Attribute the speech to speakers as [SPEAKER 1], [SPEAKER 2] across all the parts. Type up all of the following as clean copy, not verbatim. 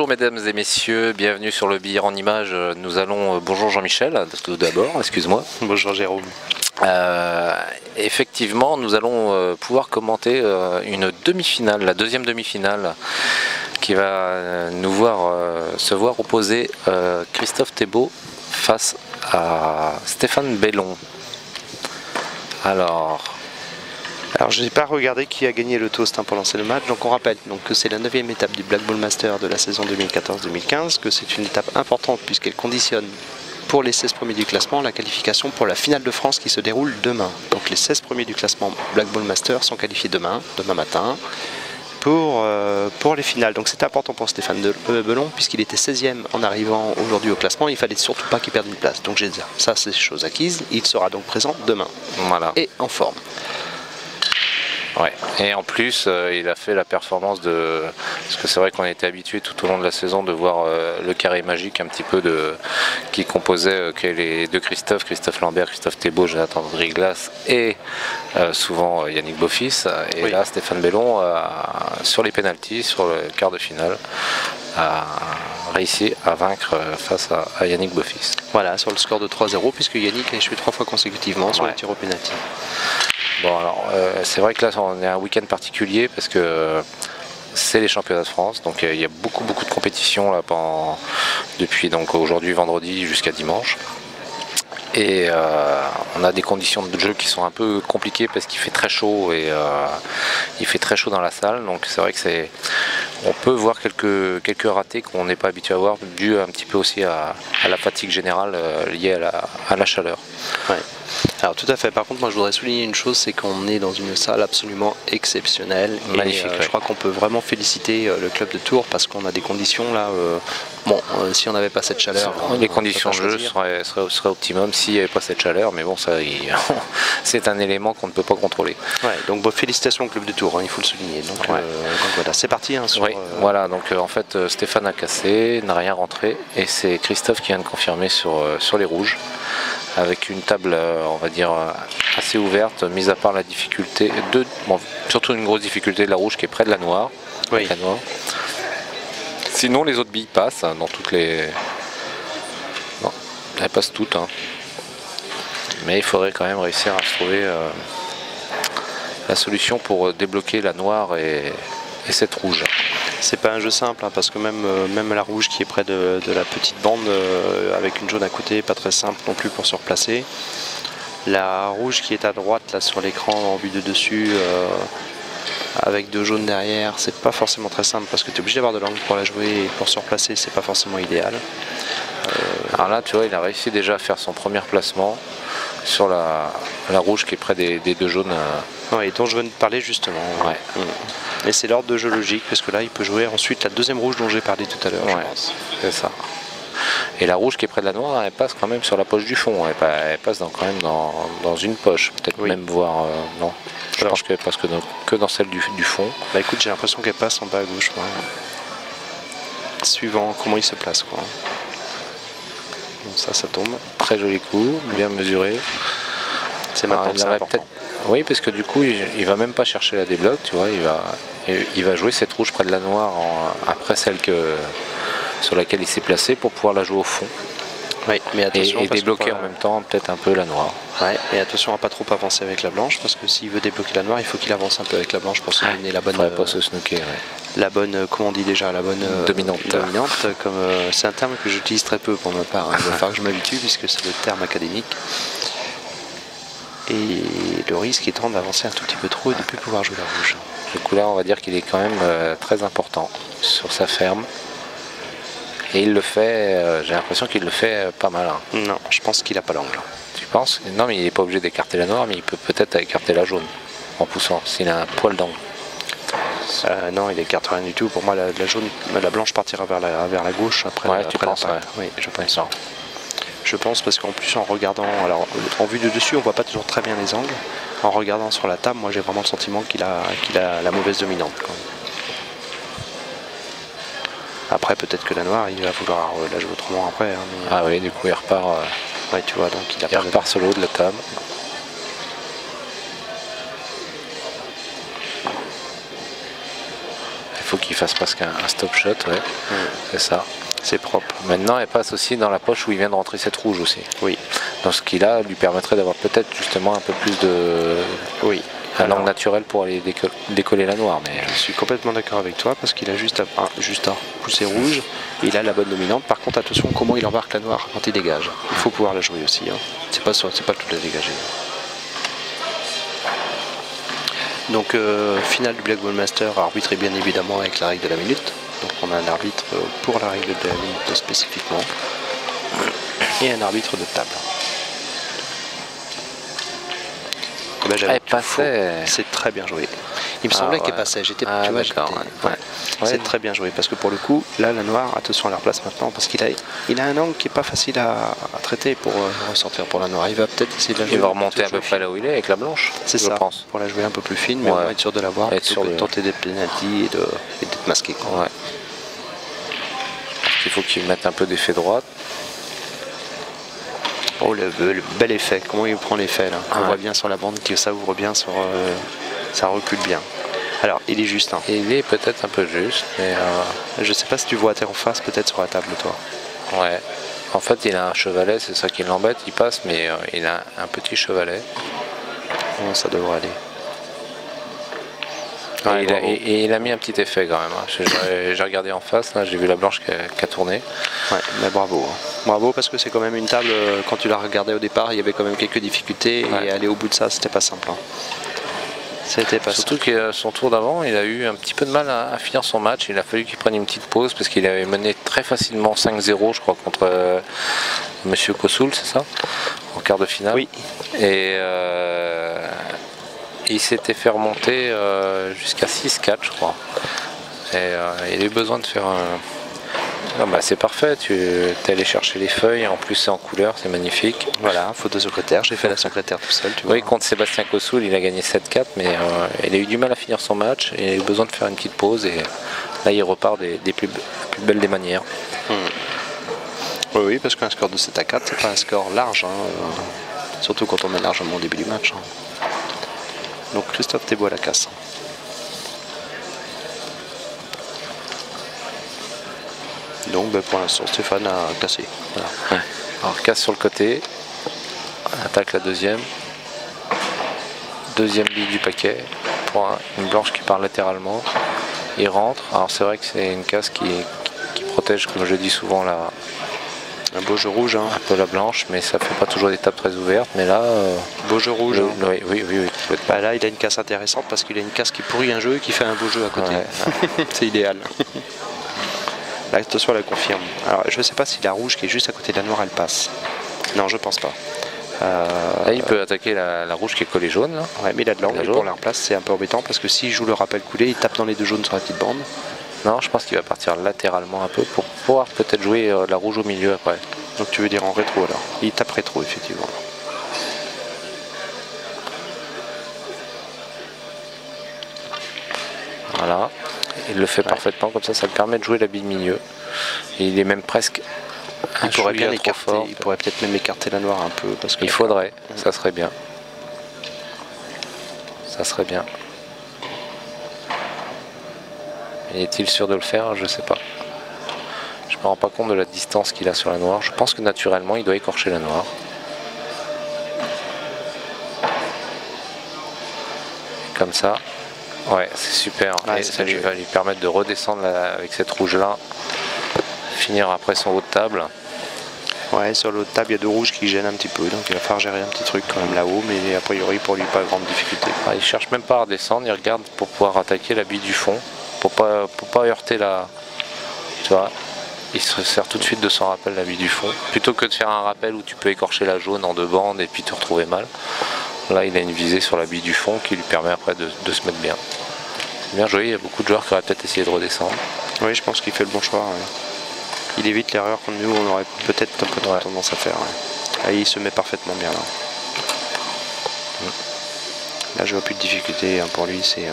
[SPEAKER 1] mesdames et messieurs, bienvenue sur le billard en images. Nous allons, bonjour Jean-Michel, tout d'abord, excuse-moi.
[SPEAKER 2] Bonjour Jérôme.
[SPEAKER 1] Effectivement, nous allons pouvoir commenter une demi-finale, la deuxième demi-finale, qui va nous voir se voir opposer Christophe Thébault face à Stéphane Bellon. Alors
[SPEAKER 2] je n'ai pas regardé qui a gagné le toast pour lancer le match, donc on rappelle que c'est la 9e étape du Black Ball Master de la saison 2014-2015, que c'est une étape importante puisqu'elle conditionne pour les 16 premiers du classement la qualification pour la finale de France qui se déroule demain. Donc les 16 premiers du classement Black Ball Master sont qualifiés demain matin, pour les finales. Donc c'est important pour Stéphane Bellon puisqu'il était 16e en arrivant aujourd'hui au classement. Il fallait surtout pas qu'il perde une place. Donc j'ai dit ça, c'est chose acquise. Il sera donc présent demain.
[SPEAKER 1] Voilà.
[SPEAKER 2] Et en forme.
[SPEAKER 1] Ouais. Et en plus, il a fait la performance de... Parce que c'est vrai qu'on était habitué tout au long de la saison de voir le carré magique un petit peu qui composait les deux Christophe Lambert, Christophe Thébault, Jonathan Driglas et souvent Yannick Beaufils. Et oui. Là, Stéphane Bellon, sur les pénaltys, sur le quart de finale, a réussi à vaincre face à Yannick Beaufils.
[SPEAKER 2] Voilà, sur le score de 3-0, puisque Yannick a échoué 3 fois consécutivement sur le tir au pénalty.
[SPEAKER 1] Bon, alors c'est vrai que là on est un week-end particulier parce que c'est les championnats de France, donc il y a beaucoup de compétitions là depuis donc aujourd'hui vendredi jusqu'à dimanche. Et on a des conditions de jeu qui sont un peu compliquées parce qu'il fait très chaud et il fait très chaud dans la salle, donc c'est vrai que on peut voir quelques ratés qu'on n'est pas habitué à voir, dû un petit peu aussi à la fatigue générale liée à la chaleur.
[SPEAKER 2] Ouais. Alors tout à fait, par contre moi je voudrais souligner une chose, c'est qu'on est dans une salle absolument exceptionnelle.
[SPEAKER 1] Magnifique,
[SPEAKER 2] et je crois qu'on peut vraiment féliciter le club de Tours parce qu'on a des conditions là, si on n'avait pas cette chaleur...
[SPEAKER 1] Les conditions de jeu seraient optimum s'il n'y avait pas cette chaleur, mais bon ça c'est un élément qu'on ne peut pas contrôler.
[SPEAKER 2] Ouais, donc félicitations au club de Tours, il faut le souligner. Donc voilà, c'est parti.
[SPEAKER 1] Voilà, donc en fait Stéphane a cassé, n'a rien rentré, et c'est Christophe qui vient de confirmer sur les rouges, avec une table, on va dire, assez ouverte, mis à part la difficulté, surtout une grosse difficulté de la rouge qui est près de la noire.
[SPEAKER 2] Oui.
[SPEAKER 1] La noire. Sinon, les autres billes passent dans toutes les... Non, elles passent toutes. Hein. Mais il faudrait quand même réussir à se trouver la solution pour débloquer la noire et cette rouge.
[SPEAKER 2] C'est pas un jeu simple parce que même la rouge qui est près de la petite bande avec une jaune à côté, pas très simple non plus pour se replacer. La rouge qui est à droite là sur l'écran en vue de dessus avec 2 jaunes derrière, c'est pas forcément très simple parce que tu es obligé d'avoir de l'angle pour la jouer et pour se replacer c'est pas forcément idéal.
[SPEAKER 1] Alors là tu vois il a réussi déjà à faire son premier placement sur la rouge qui est près des 2 jaunes.
[SPEAKER 2] Oui, dont je venais de parler justement.
[SPEAKER 1] Ouais.
[SPEAKER 2] Et c'est l'ordre de jeu logique parce que là il peut jouer ensuite la deuxième rouge dont j'ai parlé tout à l'heure.
[SPEAKER 1] Ouais, c'est ça. Et la rouge qui est près de la noire, elle passe quand même sur la poche du fond. Elle passe quand même dans une poche, peut-être même voir. Non, je pense qu'elle passe que dans celle du fond.
[SPEAKER 2] Bah écoute, j'ai l'impression qu'elle passe en bas à gauche. Suivant comment il se place quoi. Bon, ça tombe.
[SPEAKER 1] Très joli coup, bien mesuré.
[SPEAKER 2] C'est maintenant que c'est important.
[SPEAKER 1] Oui, parce que du coup, il va même pas chercher la débloque, tu vois, il va jouer cette rouge près de la noire après celle sur laquelle il s'est placé pour pouvoir la jouer au fond.
[SPEAKER 2] Oui, mais attention,
[SPEAKER 1] et débloquer en même temps peut-être un peu la noire.
[SPEAKER 2] Ouais, et attention à pas trop avancer avec la blanche parce que s'il veut débloquer la noire, il faut qu'il avance un peu avec la blanche pour se donner la bonne.
[SPEAKER 1] Pas se snooker.
[SPEAKER 2] La bonne, comment on dit déjà, la bonne
[SPEAKER 1] dominante.
[SPEAKER 2] Comme c'est un terme que j'utilise très peu pour ma part. Il va falloir que je m'habitue puisque c'est le terme académique. Et le risque étant d'avancer un tout petit peu trop et de ne plus pouvoir jouer la rouge.
[SPEAKER 1] Du coup là on va dire qu'il est quand même très important sur sa ferme. Et il le fait, j'ai l'impression qu'il le fait pas mal. Hein.
[SPEAKER 2] Non, je pense qu'il n'a pas l'angle.
[SPEAKER 1] Tu penses? Non mais il n'est pas obligé d'écarter la noire, mais il peut peut-être écarter la jaune en poussant, s'il a un poil d'angle.
[SPEAKER 2] Non, il écarte rien du tout. Pour moi la blanche partira vers la gauche après.
[SPEAKER 1] Ouais, tu penses, ouais.
[SPEAKER 2] Oui, je pense ça. Je pense parce qu'en plus en regardant, alors en vue de dessus on voit pas toujours très bien les angles. En regardant sur la table, moi j'ai vraiment le sentiment qu'il a la mauvaise dominante. Quoi. Après peut-être que la noire il va vouloir la jouer autrement après. Hein, mais,
[SPEAKER 1] ah oui, du coup il repart.
[SPEAKER 2] Ouais, tu vois, donc il
[SPEAKER 1] repart sur le haut de la table. Il faut qu'il fasse presque un stop shot, ouais. C'est ça.
[SPEAKER 2] C'est propre.
[SPEAKER 1] Maintenant, elle passe aussi dans la poche où il vient de rentrer cette rouge aussi.
[SPEAKER 2] Oui.
[SPEAKER 1] Donc ce qui là lui permettrait d'avoir peut-être justement un peu plus de langue naturelle pour aller décoller la noire. Mais
[SPEAKER 2] je suis complètement d'accord avec toi parce qu'il a juste à pousser rouge et il a la bonne dominante. Par contre, attention comment il embarque la noire quand il dégage. Il faut pouvoir la jouer aussi. Hein. C'est pas tout la dégager. Donc finale du Black Ball Master arbitré bien évidemment avec la règle de la minute. Donc on a un arbitre pour la règle de la minute spécifiquement et un arbitre de table. Ben, c'est très bien joué. Il me semblait qu'elle passait. C'est très bien joué parce que pour le coup, là la noire, attention à la replace maintenant parce qu'il a un angle qui est pas facile à traiter pour ressortir pour la noire. Il va peut-être essayer de la jouer.
[SPEAKER 1] Il va remonter à peu près là où il est avec la blanche.
[SPEAKER 2] C'est ça.
[SPEAKER 1] Pense.
[SPEAKER 2] Pour la jouer un peu plus fine, mais on va être sûr de l'avoir plutôt que de tenter des pénaltys et d'être masqué.
[SPEAKER 1] Ouais. Il faut qu'il mette un peu d'effet droite.
[SPEAKER 2] Oh le bel effet, comment il prend l'effet là. On voit bien sur la bande que ça ouvre bien, ça recule bien. Alors il est juste. Hein.
[SPEAKER 1] Il est peut-être un peu juste, mais
[SPEAKER 2] je sais pas si tu vois à terre en face, peut-être sur la table toi.
[SPEAKER 1] Ouais. En fait il a un chevalet, c'est ça qui l'embête, il passe, mais il a un petit chevalet.
[SPEAKER 2] Bon, ça devrait aller.
[SPEAKER 1] Et il a mis un petit effet quand même. Hein. J'ai regardé en face, là j'ai vu la blanche qui a tourné.
[SPEAKER 2] Ouais, mais bravo. Hein. Bravo parce que c'est quand même une table, quand tu la regardais au départ, il y avait quand même quelques difficultés et aller au bout de ça, c'était pas simple. Hein. C'était pas
[SPEAKER 1] Surtout que son tour d'avant, il a eu un petit peu de mal à finir son match. Il a fallu qu'il prenne une petite pause parce qu'il avait mené très facilement 5-0, je crois, contre Monsieur Kosoul, c'est ça, en quart de finale.
[SPEAKER 2] Oui.
[SPEAKER 1] Et il s'était fait remonter jusqu'à 6-4, je crois. Et il a eu besoin de faire un... Ah bah c'est parfait, tu es allé chercher les feuilles, en plus c'est en couleur, c'est magnifique.
[SPEAKER 2] Voilà, faute de secrétaire, j'ai fait la secrétaire tout seul. Tu vois.
[SPEAKER 1] Oui, contre Sébastien Kosoul, il a gagné 7-4, mais il a eu du mal à finir son match et il a eu besoin de faire une petite pause. Et là, il repart des plus belles des manières.
[SPEAKER 2] Oui, parce qu'un score de 7-4, c'est pas un score large, hein, surtout quand on met largement au début du match. Hein. Donc Christophe Thébault à la casse. Donc pour l'instant Stéphane a cassé. Voilà.
[SPEAKER 1] Ouais. Alors casse sur le côté, attaque la deuxième bille du paquet pour une blanche qui part latéralement. Il rentre. Alors c'est vrai que c'est une casse qui protège, comme je dis souvent,
[SPEAKER 2] un beau jeu rouge. Hein.
[SPEAKER 1] Un peu la blanche, mais ça fait pas toujours des tables très ouvertes. Mais là,
[SPEAKER 2] beau jeu rouge.
[SPEAKER 1] Oui.
[SPEAKER 2] Bah là, il a une casse intéressante parce qu'il a une casse qui pourrit un jeu et qui fait un beau jeu à côté. Ouais. C'est idéal. Là, attention, elle confirme. Alors, je ne sais pas si la rouge qui est juste à côté de la noire, elle passe. Non, je pense pas.
[SPEAKER 1] Là, il peut attaquer la rouge qui est collée jaune. Là.
[SPEAKER 2] Ouais, mais il a de l'angle pour la replace, c'est un peu embêtant parce que s'il joue le rappel coulé, il tape dans les deux jaunes sur la petite bande.
[SPEAKER 1] Non, je pense qu'il va partir latéralement un peu pour pouvoir peut-être jouer la rouge au milieu après.
[SPEAKER 2] Donc tu veux dire en rétro alors? Il tape rétro, effectivement.
[SPEAKER 1] Voilà. Il le fait parfaitement, comme ça le permet de jouer la bille milieu. Et il est même presque...
[SPEAKER 2] Il pourrait bien écarter, il pourrait peut-être même écarter la noire un peu. Parce que
[SPEAKER 1] il faudrait, ça serait bien. Ça serait bien. Est-il sûr de le faire? Je sais pas. Je me rends pas compte de la distance qu'il a sur la noire. Je pense que naturellement il doit écorcher la noire. Comme ça. Ouais, c'est super. Et ça va lui permettre de redescendre avec cette rouge là. Finir après son haut de table.
[SPEAKER 2] Ouais, sur l'autre table il y a deux rouges qui gênent un petit peu, donc il va falloir gérer un petit truc quand même là-haut, mais a priori pour lui pas grande difficulté.
[SPEAKER 1] Ah, il cherche même pas à redescendre, il regarde pour pouvoir attaquer la bille du fond, pour pas heurter la... Tu vois, il se sert tout de suite de son rappel la bille du fond, plutôt que de faire un rappel où tu peux écorcher la jaune en deux bandes et puis te retrouver mal. Là il a une visée sur la bille du fond qui lui permet après de se mettre bien. C'est bien joué, il y a beaucoup de joueurs qui auraient peut-être essayé de redescendre.
[SPEAKER 2] Oui, je pense qu'il fait le bon choix. Ouais. Il évite l'erreur qu'on nous on aurait peut-être un peu tendance à faire. Ouais. Et il se met parfaitement bien là. Là je vois plus de difficulté pour lui, c'est...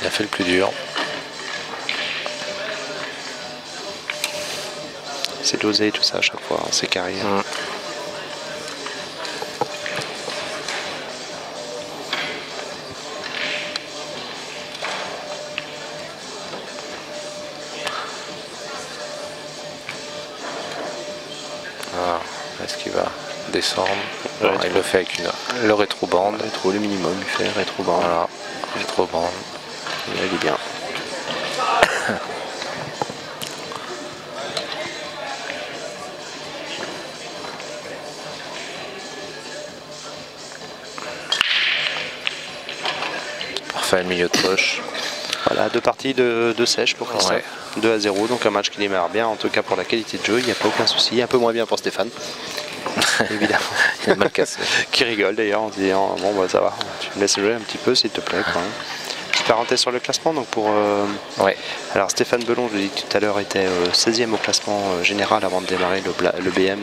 [SPEAKER 1] Il a fait le plus dur.
[SPEAKER 2] C'est dosé tout ça à chaque fois, hein, c'est carré.
[SPEAKER 1] Est-ce qu'il va descendre? Non, il le fait avec le rétro-bande.
[SPEAKER 2] Le minimum, il fait rétro-bande.
[SPEAKER 1] Voilà, rétro-bande.
[SPEAKER 2] Il est bien.
[SPEAKER 1] Parfait, le milieu de poche.
[SPEAKER 2] Voilà, 2 parties de sèche pour Christophe.
[SPEAKER 1] Ouais.
[SPEAKER 2] 2-0, donc un match qui démarre bien, en tout cas pour la qualité de jeu, il n'y a pas aucun souci. Un peu moins bien pour Stéphane, évidemment.
[SPEAKER 1] Il est mal cassé.
[SPEAKER 2] Qui rigole d'ailleurs en disant bon bah ça va, tu me laisses jouer un petit peu s'il te plaît. Quoi. Petite parenthèse sur le classement, donc pour.
[SPEAKER 1] Ouais.
[SPEAKER 2] Alors Stéphane Belon, je l'ai dit tout à l'heure, était 16e au classement général avant de démarrer le BM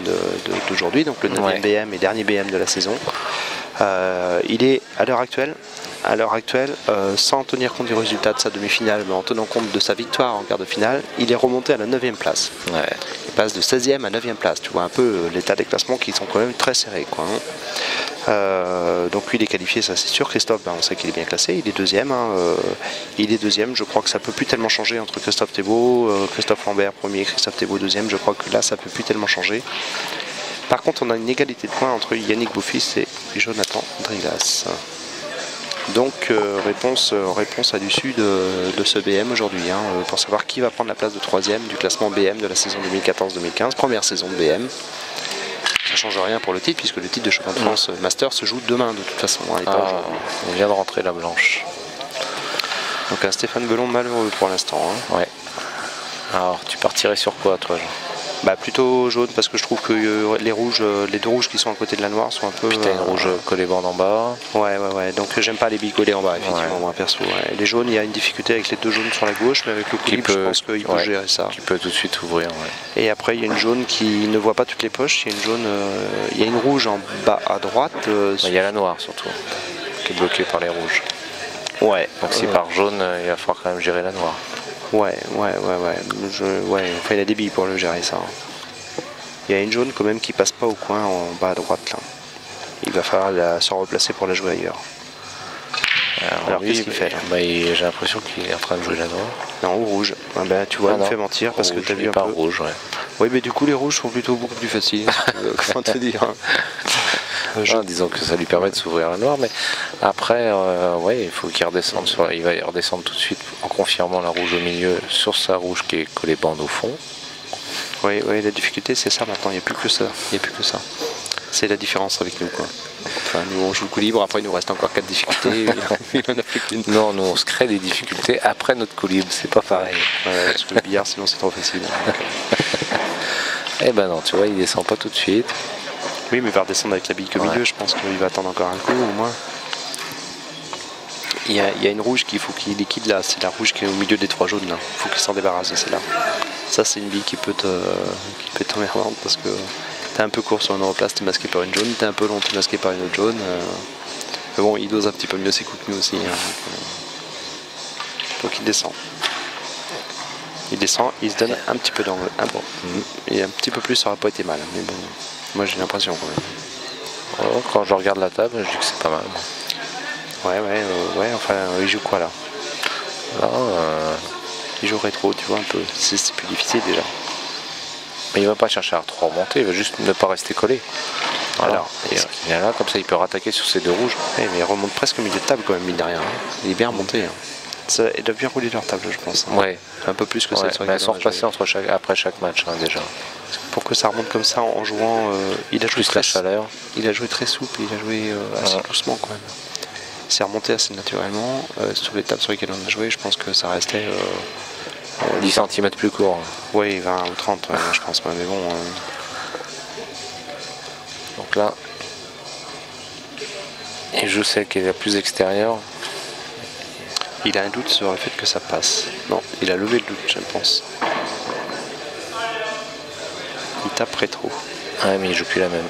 [SPEAKER 2] d'aujourd'hui, donc le 9e BM et dernier BM de la saison. Il est à l'heure actuelle, sans tenir compte du résultat de sa demi-finale, mais en tenant compte de sa victoire en quart de finale, il est remonté à la 9e place.
[SPEAKER 1] Ouais.
[SPEAKER 2] Il passe de 16e à 9e place. Tu vois un peu l'état des classements qui sont quand même très serrés. Quoi, hein. Donc lui il est qualifié, ça c'est sûr. Christophe, on sait qu'il est bien classé, il est deuxième. Hein. Il est deuxième, je crois que ça peut plus tellement changer entre Christophe Thébault, Christophe Lambert premier, Christophe Thébault deuxième. Je crois que là ça peut plus tellement changer. Par contre on a une égalité de points entre Yannick Bouffis et Jonathan Driglas. Donc réponse à l'issue de ce BM aujourd'hui, hein, pour savoir qui va prendre la place de 3e du classement BM de la saison 2014-2015, première saison de BM. Ça ne change rien pour le titre, puisque le titre de champion de France Master se joue demain de toute façon. Hein,
[SPEAKER 1] il vient de rentrer la blanche.
[SPEAKER 2] Donc un Stéphane Belon malheureux pour l'instant. Hein.
[SPEAKER 1] Ouais. Alors tu partirais sur quoi toi, Jean?
[SPEAKER 2] Bah plutôt jaune, parce que je trouve que les deux rouges qui sont à côté de la noire sont un peu...
[SPEAKER 1] Puis t'as une rouge collée bande en bas.
[SPEAKER 2] Ouais, donc j'aime pas les billes collées en bas, effectivement, moi perso. Ouais. Les jaunes, il y a une difficulté avec les deux jaunes sur la gauche, mais avec le colibre, je pense qu'il peut gérer ça.
[SPEAKER 1] Qui peut tout de suite ouvrir. Ouais.
[SPEAKER 2] Et après, il y a une jaune qui ne voit pas toutes les poches, il y a une jaune, il y a une rouge en bas à droite.
[SPEAKER 1] Il y a la noire surtout, qui est bloquée par les rouges.
[SPEAKER 2] Ouais.
[SPEAKER 1] Donc si par jaune, il va falloir quand même gérer la noire.
[SPEAKER 2] Ouais. Enfin, il a des billes pour le gérer ça. Il y a une jaune quand même qui passe pas au coin en bas à droite là. Il va falloir se replacer pour la jouer ailleurs. Alors qu'est-ce qu'il fait là?
[SPEAKER 1] J'ai l'impression qu'il est en train de jouer la noire.
[SPEAKER 2] Non, au rouge. Ah bah, tu vois, il me fait mentir parce que tu as vu un peu.
[SPEAKER 1] Rouge, ouais.
[SPEAKER 2] Oui, mais du coup les rouges sont plutôt beaucoup plus faciles. Comment te dire, hein.
[SPEAKER 1] Disons que ça lui permet de s'ouvrir la noire, mais après, il faut qu'il redescende il va y redescendre tout de suite en confirmant la rouge au milieu sur sa rouge qui est collée bande au fond.
[SPEAKER 2] Oui, la difficulté c'est ça maintenant, il n'y a plus que ça. C'est la différence avec nous, quoi. Enfin, nous on joue le coup libre, après il nous reste encore 4 difficultés. Il en a plus qu'une.
[SPEAKER 1] Non, nous on se crée des difficultés après notre coup libre, c'est pas pareil.
[SPEAKER 2] Parce que le billard sinon c'est trop facile.
[SPEAKER 1] Eh ben non, tu vois, il descend pas tout de suite.
[SPEAKER 2] Oui, mais il va redescendre avec la bille au milieu, je pense qu'il va attendre encore un coup au moins. Il y a une rouge qu'il faut qu'il liquide là, c'est la rouge qui est au milieu des 3 jaunes là. Il faut qu'il s'en débarrasse de celle-là. Ça c'est une bille qui peut t'emmerder parce que t'es un peu court sur un europlace, t'es masqué par une jaune, t'es un peu long, t'es masqué par une autre jaune. Mais bon, il dose un petit peu mieux ses coups que nous aussi. Hein. Donc il descend. Il se donne un petit peu d'angle. Ah bon. Et un petit peu plus, ça aurait pas été mal. Mais bon, moi j'ai l'impression quand même.
[SPEAKER 1] Quand je regarde la table, je dis que c'est pas mal.
[SPEAKER 2] Ouais, enfin, il joue quoi là?
[SPEAKER 1] Là,
[SPEAKER 2] il joue rétro, tu vois, un peu. C'est plus difficile déjà.
[SPEAKER 1] Mais il va pas chercher à trop remonter, il va juste ne pas rester collé. Voilà. Alors, il vient là, comme ça il peut rattaquer sur ces deux rouges.
[SPEAKER 2] Ouais, mais il remonte presque au milieu de table quand même, mine de rien. Hein. Il est bien remonté. Hein. Ils doivent bien rouler leur table, je pense. Hein.
[SPEAKER 1] Ouais.
[SPEAKER 2] Un peu plus que celle sur
[SPEAKER 1] laquelle elles sont replacées après chaque match, hein, déjà.
[SPEAKER 2] Pour que ça remonte comme ça en jouant, il a joué
[SPEAKER 1] plus la chaleur.
[SPEAKER 2] Il a joué très souple, il a joué assez doucement quand même. C'est remonté assez naturellement. Sur les tables sur lesquelles on a joué, je pense que ça restait
[SPEAKER 1] 10 cm plus court.
[SPEAKER 2] Oui, 20 ou 30, je pense pas, mais bon.
[SPEAKER 1] Donc là, il joue celle qui est la plus extérieure.
[SPEAKER 2] Il a un doute sur le fait que ça passe. Non, il a levé le doute, je pense. Il tape rétro.
[SPEAKER 1] Ouais, mais il joue plus la même.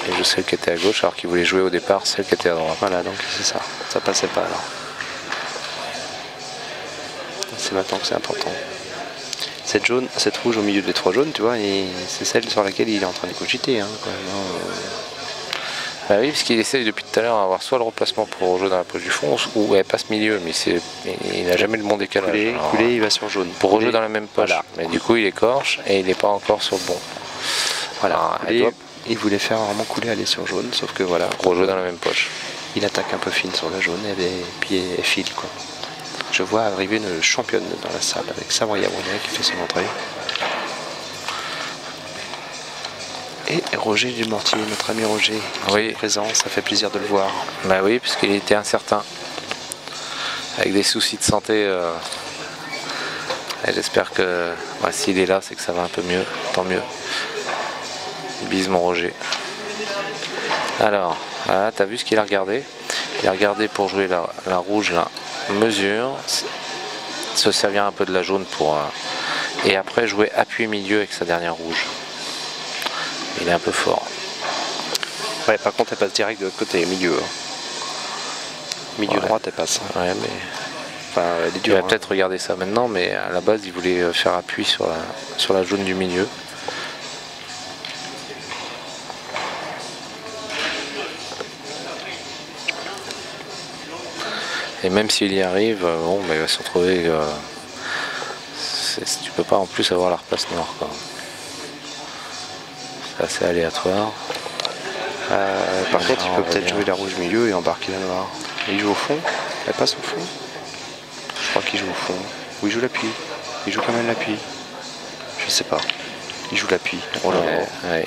[SPEAKER 1] Il joue celle qui était à gauche alors qu'il voulait jouer au départ celle qui était à droite.
[SPEAKER 2] Voilà, donc c'est ça. Ça passait pas alors. C'est maintenant que c'est important. Cette rouge au milieu des 3 jaunes, tu vois, et c'est celle sur laquelle il est en train de cogiter. Hein, quand même.
[SPEAKER 1] Bah oui, parce qu'il essaye depuis tout à l'heure d'avoir soit le remplacement pour jouer dans la poche du fond, ou elle passe milieu, mais il n'a jamais le bon décalage.
[SPEAKER 2] Coulé, il va sur jaune.
[SPEAKER 1] Pour rejouer dans la même poche. Voilà. Mais du coup, il écorche et il n'est pas encore sur le bon.
[SPEAKER 2] Voilà. Il voulait faire vraiment couler aller sur jaune, sauf que voilà.
[SPEAKER 1] Rejouer dans la même poche.
[SPEAKER 2] Il attaque un peu fine sur la jaune et puis elle file quoi. Je vois arriver une championne dans la salle avec Savoya Brunet qui fait son entrée. Et Roger Dumortier, notre ami Roger, qui est présent, ça fait plaisir de le voir.
[SPEAKER 1] Bah oui, parce qu'il était incertain. Avec des soucis de santé. J'espère que s'il est là, c'est que ça va un peu mieux, tant mieux. Bise mon Roger. Alors, voilà, t'as vu ce qu'il a regardé? Il a regardé pour jouer la rouge, la mesure, se servir un peu de la jaune pour... et après jouer appui milieu avec sa dernière rouge. Il est un peu fort.
[SPEAKER 2] Ouais, par contre, elle passe direct de l'autre côté, milieu. Milieu droite, elle passe.
[SPEAKER 1] Ouais, mais...
[SPEAKER 2] Enfin, elle est
[SPEAKER 1] il
[SPEAKER 2] dure,
[SPEAKER 1] va peut-être regarder ça maintenant, mais à la base, il voulait faire appui sur la jaune du milieu. Et même s'il y arrive, bon, il va se retrouver... tu peux pas en plus avoir la repasse noire, quoi. C'est assez aléatoire.
[SPEAKER 2] Par contre, il peut peut-être jouer la rouge milieu et embarquer la noire. Il joue au fond. Elle passe au fond. Je crois qu'il joue au fond. Ou il joue l'appui. Il joue quand même l'appui. Je sais pas. Il joue l'appui. Oh là là.
[SPEAKER 1] Ouais,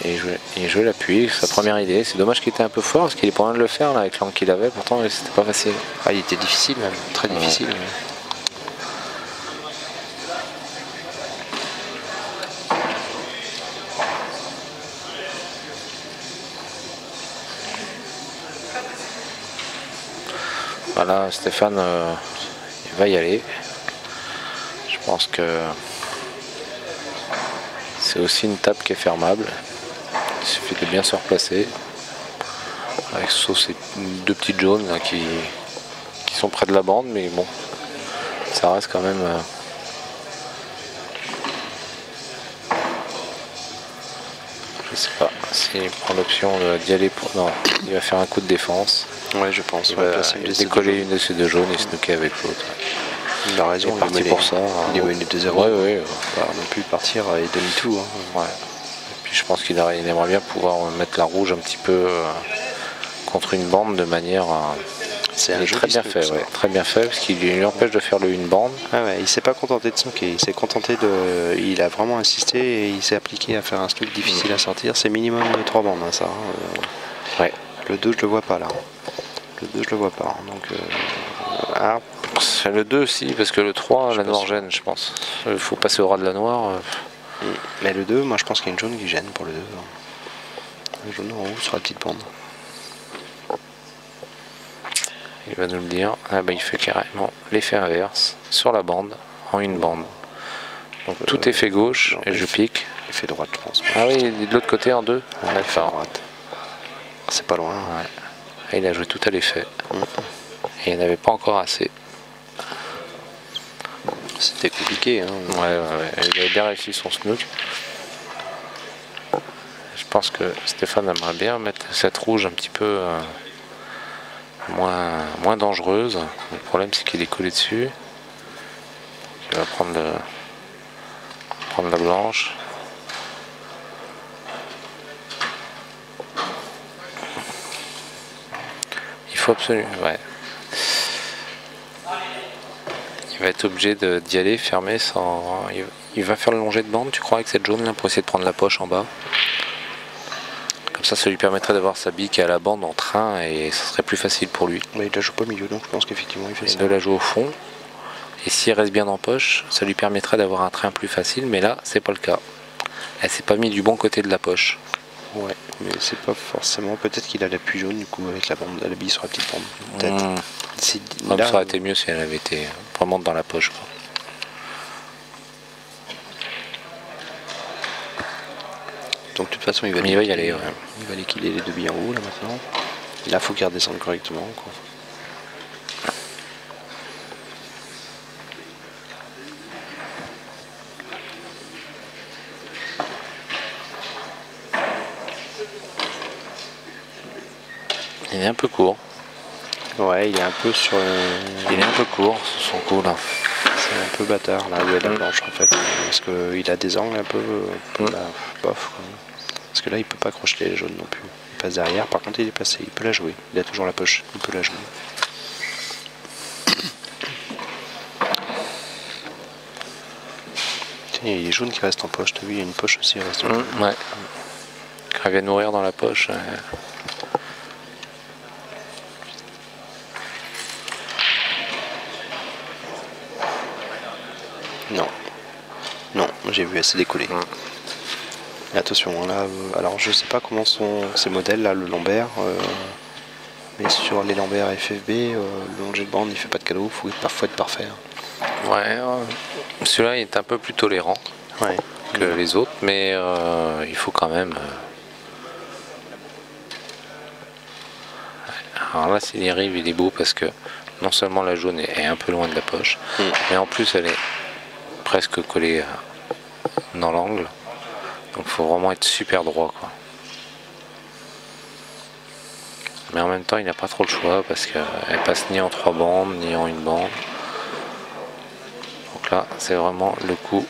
[SPEAKER 1] il joue l'appui, sa première idée. C'est dommage qu'il était un peu fort parce qu'il est pas loin de le faire là, avec l'angle qu'il avait. Pourtant, c'était pas facile.
[SPEAKER 2] Ah, il était difficile même. Très difficile. Ouais.
[SPEAKER 1] Voilà, Stéphane, il va y aller. Je pense que c'est aussi une table qui est fermable. Il suffit de bien se replacer. Avec sauf ces deux petites jaunes là, qui sont près de la bande, mais bon, ça reste quand même... je sais pas s'il prend l'option d'y aller pour... Non, il va faire un coup de défense.
[SPEAKER 2] Ouais, je pense.
[SPEAKER 1] Il va décoller une de ces deux jaunes et se snooker avec l'autre.
[SPEAKER 2] Il a raison,
[SPEAKER 1] il est parti pour ça.
[SPEAKER 2] Il est mené 2-0.
[SPEAKER 1] Ouais.
[SPEAKER 2] Pas non plus partir et demi-tout. Hein.
[SPEAKER 1] Ouais. Et puis je pense qu'il aimerait bien pouvoir mettre la rouge un petit peu contre une bande de manière...
[SPEAKER 2] C'est
[SPEAKER 1] très bien fait, ouais. Très bien fait, parce qu'il lui empêche de faire une bande.
[SPEAKER 2] Ah ouais, il s'est pas contenté de snooker, il s'est contenté de... Il a vraiment insisté et il s'est appliqué à faire un snook difficile à sortir. C'est minimum de 3 bandes, hein, ça.
[SPEAKER 1] Ouais.
[SPEAKER 2] Le 2, je le vois pas là. Le 2, je le vois pas. Donc,
[SPEAKER 1] c'est le 2 aussi, parce que le 3, la noire gêne, je pense. Il faut passer au ras de la noire.
[SPEAKER 2] Mais le 2, moi je pense qu'il y a une jaune qui gêne pour le 2. Le jaune en haut sur la petite bande.
[SPEAKER 1] Il va nous le dire. Ah bah, il fait carrément l'effet inverse sur la bande, en une bande. Donc tout est fait gauche et je pique.
[SPEAKER 2] Effet droite, je pense.
[SPEAKER 1] Ah oui, de l'autre côté en 2.
[SPEAKER 2] Effet droite. C'est pas loin.
[SPEAKER 1] Ouais. Et il a joué tout à l'effet. Et il n'avait pas encore assez.
[SPEAKER 2] C'était compliqué. Hein.
[SPEAKER 1] Ouais. Il avait bien réussi son snook. Je pense que Stéphane aimerait bien mettre cette rouge un petit peu moins dangereuse. Le problème, c'est qu'il est collé dessus. Il va prendre la blanche. Il faut absolument... Ouais. Il va être obligé d'y aller fermer sans... Il va faire le longé de bande, tu crois, avec cette jaune là, pour essayer de prendre la poche en bas. Comme ça lui permettrait d'avoir sa bille qui est à la bande en train et ce serait plus facile pour lui.
[SPEAKER 2] Mais il la joue pas au milieu, donc je pense qu'effectivement il fait ça.
[SPEAKER 1] De la jouer au fond. Et s'il reste bien en poche, ça lui permettrait d'avoir un train plus facile, mais là, c'est pas le cas. Elle s'est pas mis du bon côté de la poche.
[SPEAKER 2] Ouais, mais c'est pas forcément... Peut-être qu'il a l'appui jaune, du coup, avec la bande, la bille sur la petite bande. Peut-être.
[SPEAKER 1] Ça aurait été mieux si elle avait été vraiment dans la poche, quoi.
[SPEAKER 2] Donc de toute façon, il va
[SPEAKER 1] y aller. Ouais.
[SPEAKER 2] Il va liquider les deux billes en haut, là, maintenant. Et là, il faut qu'il redescende correctement, quoi.
[SPEAKER 1] Il est un peu court.
[SPEAKER 2] Ouais, il est un peu sur...
[SPEAKER 1] Il est un peu court sur son coup, là.
[SPEAKER 2] C'est un peu bâtard, là où est la blanche, en fait. Parce qu'il a des angles un peu bof, quoi. Parce que là, il peut pas crocheter les jaunes non plus. Il passe derrière, par contre il est placé, il peut la jouer. Il a toujours la poche, il peut la jouer. Tiens, il y a les jaunes qui restent en poche, t'as vu, il y a une poche aussi, il reste en poche.
[SPEAKER 1] Ouais. Quand il vient de mourir dans la poche.
[SPEAKER 2] Non. Non, j'ai vu assez décoller. Et attention, là, alors je sais pas comment sont ces modèles, là, le Lambert, mais sur les Lambert FFB, le long de bande, il fait pas de cadeau, il faut parfois être parfait.
[SPEAKER 1] Ouais, celui-là il est un peu plus tolérant que les autres, mais il faut quand même. Alors là, s'il y arrive, il est beau parce que non seulement la jaune est un peu loin de la poche, mais en plus elle est presque collée dans l'angle. Donc il faut vraiment être super droit, quoi. Mais en même temps, il n'a pas trop le choix parce qu'elle passe ni en 3 bandes, ni en une bande. Donc là, c'est vraiment le coup.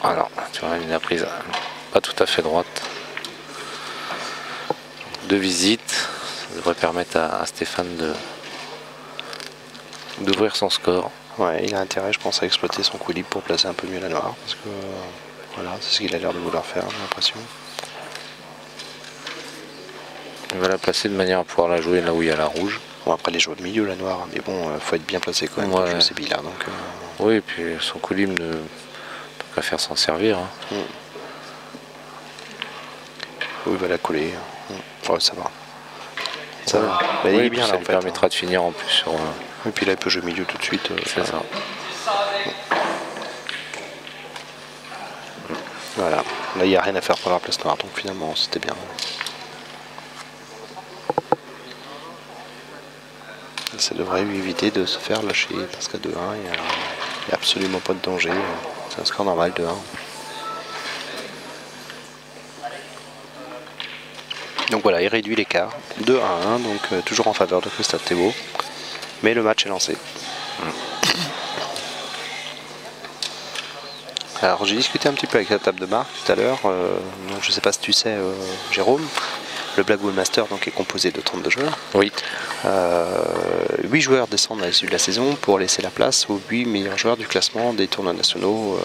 [SPEAKER 1] Alors, tu vois, il a prise pas tout à fait droite. 2 visites, ça devrait permettre à Stéphane d'ouvrir son score.
[SPEAKER 2] Ouais, il a intérêt, je pense, à exploiter son coup libre pour placer un peu mieux la noire, parce que voilà, c'est ce qu'il a l'air de vouloir faire, j'ai l'impression.
[SPEAKER 1] Il va la placer de manière à pouvoir la jouer là où il y a la rouge.
[SPEAKER 2] Bon, après les jouer de milieu, la noire, mais bon, faut être bien placé quand même pour jouer ces billes-là. Donc,
[SPEAKER 1] oui, et puis son coup libre ne peut pas faire s'en servir.
[SPEAKER 2] Oui, il va la coller. Ouais, ça va. Ça va. Bah, il est bien là,
[SPEAKER 1] ça
[SPEAKER 2] en
[SPEAKER 1] lui
[SPEAKER 2] fait,
[SPEAKER 1] permettra de finir en plus sur.
[SPEAKER 2] Et puis là, il peut jouer milieu tout de suite.
[SPEAKER 1] C'est ça.
[SPEAKER 2] Voilà. Là, il n'y a rien à faire pour la place noire, donc finalement, c'était bien. Ça devrait lui éviter de se faire lâcher, parce qu'à 2-1, il n'y a absolument pas de danger. C'est un score normal, 2-1. Donc voilà, il réduit l'écart. 2-1, donc toujours en faveur de Christophe Thébault. Mais le match est lancé. Alors j'ai discuté un petit peu avec la table de marque tout à l'heure. Donc je ne sais pas si tu sais, Jérôme, le Black Bull Master donc, est composé de 32 joueurs.
[SPEAKER 1] Oui.
[SPEAKER 2] 8 joueurs descendent à l'issue de la saison pour laisser la place aux 8 meilleurs joueurs du classement des tournois nationaux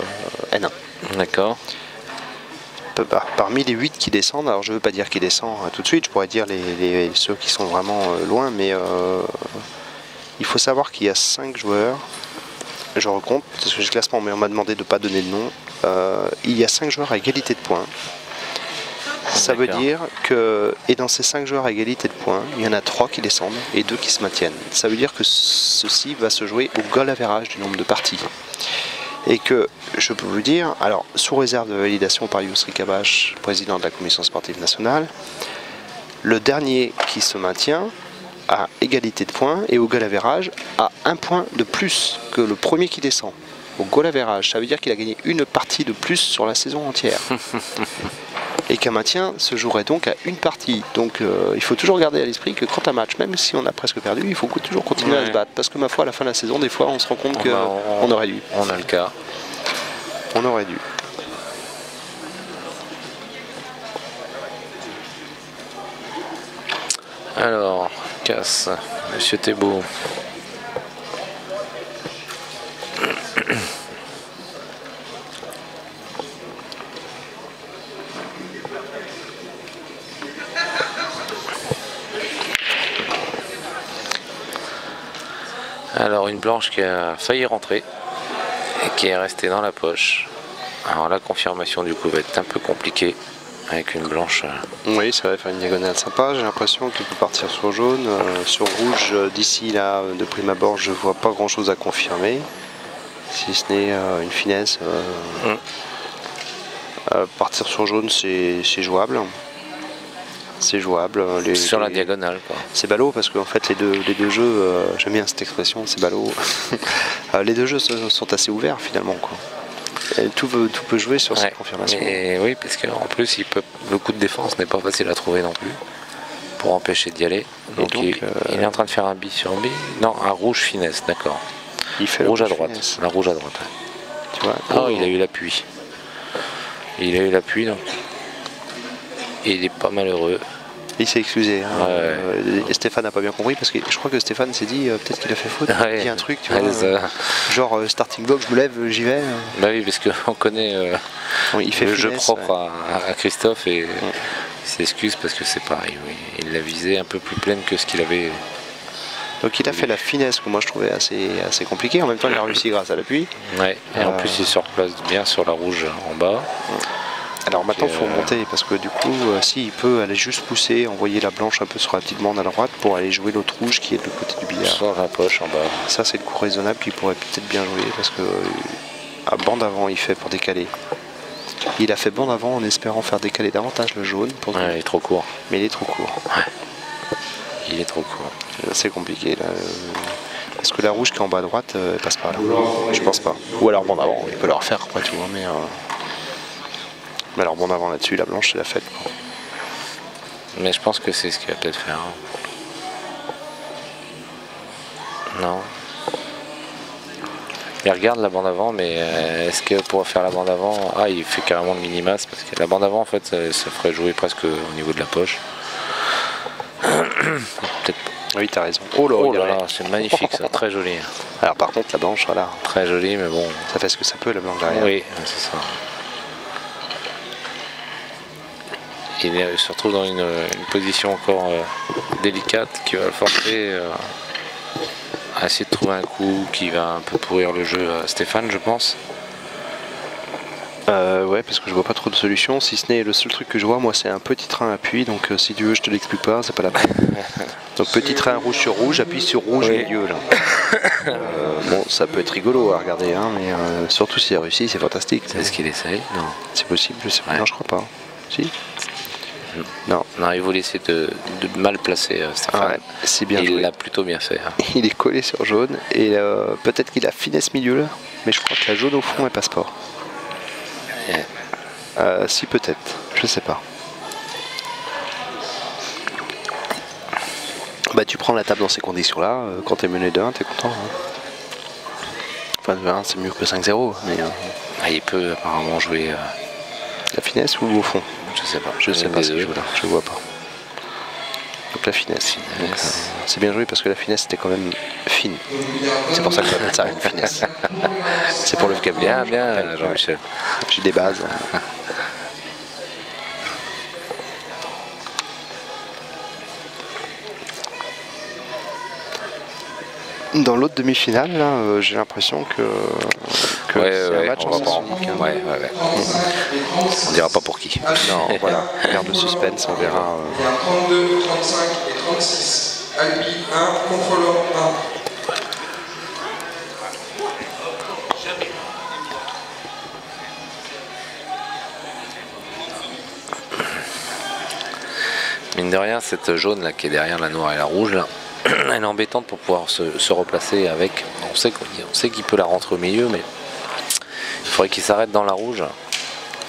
[SPEAKER 2] N1.
[SPEAKER 1] D'accord.
[SPEAKER 2] Parmi les 8 qui descendent, alors je ne veux pas dire qu'ils descendent tout de suite, je pourrais dire ceux qui sont vraiment loin, mais il faut savoir qu'il y a 5 joueurs, je recompte, parce que j'ai le classement, mais on m'a demandé de ne pas donner de nom, il y a 5 joueurs à égalité de points. Ça veut dire que, et dans ces 5 joueurs à égalité de points, il y en a 3 qui descendent et 2 qui se maintiennent. Ça veut dire que ceci va se jouer au goal average du nombre de parties. Et que, je peux vous dire, alors sous réserve de validation par Yousri Kabash, président de la commission sportive nationale, le dernier qui se maintient à égalité de points et au goal average a 1 point de plus que le premier qui descend. Au goal average, ça veut dire qu'il a gagné une partie de plus sur la saison entière. Et qu'un maintien se jouerait donc à une partie. Donc il faut toujours garder à l'esprit que quand un match, même si on a presque perdu, il faut toujours continuer à se battre. Parce que ma foi, à la fin de la saison, des fois, on se rend compte qu'on aurait dû.
[SPEAKER 1] On a le cas.
[SPEAKER 2] On aurait dû.
[SPEAKER 1] Alors, casse, Monsieur Thébault. Alors une blanche qui a failli rentrer et qui est restée dans la poche. Alors la confirmation du coup va être un peu compliquée avec une blanche.
[SPEAKER 2] Oui, ça va faire une diagonale sympa. J'ai l'impression que tu peux partir sur jaune. Sur rouge, d'ici là, de prime abord, je vois pas grand chose à confirmer. Si ce n'est une finesse. Partir sur jaune, c'est jouable. C'est jouable.
[SPEAKER 1] Sur la diagonale, quoi.
[SPEAKER 2] C'est ballot parce qu'en fait les deux jeux, j'aime bien cette expression, c'est ballot. Les deux jeux sont assez ouverts finalement, quoi. Et tout peut jouer sur cette confirmation.
[SPEAKER 1] Et oui, parce qu'en plus le coup de défense n'est pas facile à trouver non plus pour empêcher d'y aller. Donc il est en train de faire un bi sur bi. Non, un rouge finesse, d'accord.
[SPEAKER 2] Il fait
[SPEAKER 1] rouge à droite.
[SPEAKER 2] Finesse.
[SPEAKER 1] La rouge à droite.
[SPEAKER 2] Tu vois.
[SPEAKER 1] Oh, il a eu l'appui. Il a eu l'appui donc. Et il est pas malheureux.
[SPEAKER 2] Il s'est excusé. Hein.
[SPEAKER 1] Ouais.
[SPEAKER 2] Et Stéphane n'a pas bien compris parce que je crois que Stéphane s'est dit peut-être qu'il a fait faute.
[SPEAKER 1] Ouais.
[SPEAKER 2] Il dit un truc, tu
[SPEAKER 1] Ouais,
[SPEAKER 2] vois. Genre starting block, je me lève, j'y vais.
[SPEAKER 1] Bah oui, parce qu'on connaît
[SPEAKER 2] Il fait
[SPEAKER 1] le jeu
[SPEAKER 2] finesse,
[SPEAKER 1] propre
[SPEAKER 2] ouais.
[SPEAKER 1] à Christophe et il s'excuse parce que c'est pareil. Oui. Il l'a visé un peu plus pleine que ce qu'il avait.
[SPEAKER 2] Donc il a fait la finesse que moi je trouvais assez compliquée. En même temps, il a réussi grâce à l'appui.
[SPEAKER 1] Ouais. Et en plus, il se replace bien sur la rouge en bas.
[SPEAKER 2] Alors maintenant il faut monter parce que du coup si il peut aller juste pousser, envoyer la blanche un peu sur la petite bande à droite pour aller jouer l'autre rouge qui est de l'autre côté du billard.
[SPEAKER 1] Sur la poche en bas.
[SPEAKER 2] Ça c'est le coup raisonnable qu'il pourrait peut-être bien jouer parce que à bande avant il fait pour décaler. Il a fait bande avant en espérant faire décaler davantage le jaune. Pour
[SPEAKER 1] Ouais, il est trop court.
[SPEAKER 2] Mais il est trop court.
[SPEAKER 1] Ouais. Il est trop court.
[SPEAKER 2] C'est compliqué là. Est-ce que la rouge qui est en bas à droite elle passe pas là? Je pense pas. Ou alors bande avant, il peut le refaire après tout. Mais alors bon avant là-dessus, la blanche c'est la fête. Quoi.
[SPEAKER 1] Mais je pense que c'est ce qu'il va peut-être faire. Non. Il regarde la bande avant, mais est-ce que pour faire la bande avant... Ah, il fait carrément le minimas, parce que la bande avant, en fait, ça ferait jouer presque au niveau de la poche. Peut-être pas.
[SPEAKER 2] Oui, t'as raison.
[SPEAKER 1] Oh là là, c'est magnifique ça, très joli.
[SPEAKER 2] Alors par contre, la blanche, voilà.
[SPEAKER 1] Très joli, mais bon...
[SPEAKER 2] Ça fait ce que ça peut, la blanche derrière.
[SPEAKER 1] Oui, c'est ça. Il se retrouve dans une position encore délicate qui va le forcer à essayer de trouver un coup qui va un peu pourrir le jeu à Stéphane, je pense.
[SPEAKER 2] Ouais, parce que je vois pas trop de solutions, si ce n'est le seul truc que je vois, moi, c'est un petit train à appui, donc si tu veux, je te l'explique pas, c'est pas la peine. Donc petit train rouge sur rouge, appuie sur rouge
[SPEAKER 1] oui.
[SPEAKER 2] milieu là. Bon, ça peut être rigolo à regarder, hein, mais surtout s'il a réussi, c'est fantastique.
[SPEAKER 1] Est-ce qu'il essaye? Non.
[SPEAKER 2] C'est possible, je sais pas.
[SPEAKER 1] Ouais.
[SPEAKER 2] Non, je crois pas. Si.
[SPEAKER 1] Non, il voulait essayer de mal placer Stéphane.
[SPEAKER 2] Ouais, c'est bien
[SPEAKER 1] et
[SPEAKER 2] joué.
[SPEAKER 1] il l'a plutôt bien fait. Hein.
[SPEAKER 2] Il est collé sur jaune et peut-être qu'il a finesse milieu là, mais je crois que la jaune au fond est passeport. Si peut-être, je sais pas. Bah tu prends la table dans ces conditions là, quand t'es mené de 1, t'es content. Hein. Enfin de 1 c'est mieux que 5-0, mais...
[SPEAKER 1] Il peut apparemment jouer...
[SPEAKER 2] La finesse ou au fond?
[SPEAKER 1] Je sais pas.
[SPEAKER 2] Je sais pas ce qu'il joue là, je vois pas. Donc la finesse. C'est bien joué parce que la finesse était quand même fine. C'est pour ça que je appelle ça une finesse. C'est pour le vocabulaire.
[SPEAKER 1] Bien, Jean-Michel.
[SPEAKER 2] J'ai des bases. Dans l'autre demi-finale, là, j'ai l'impression que c'est un match en sens unique.
[SPEAKER 1] Ouais. On dira pas pour qui.
[SPEAKER 2] Non, voilà, garde le suspense, on verra.
[SPEAKER 3] Il y a 32, 35 et 36. Albi 1, contrôleur 1.
[SPEAKER 1] Mine de rien, cette jaune là qui est derrière la noire et la rouge là, elle est embêtante pour pouvoir se replacer avec. On sait qu'il peut la rentrer au milieu, mais il faudrait qu'il s'arrête dans la rouge.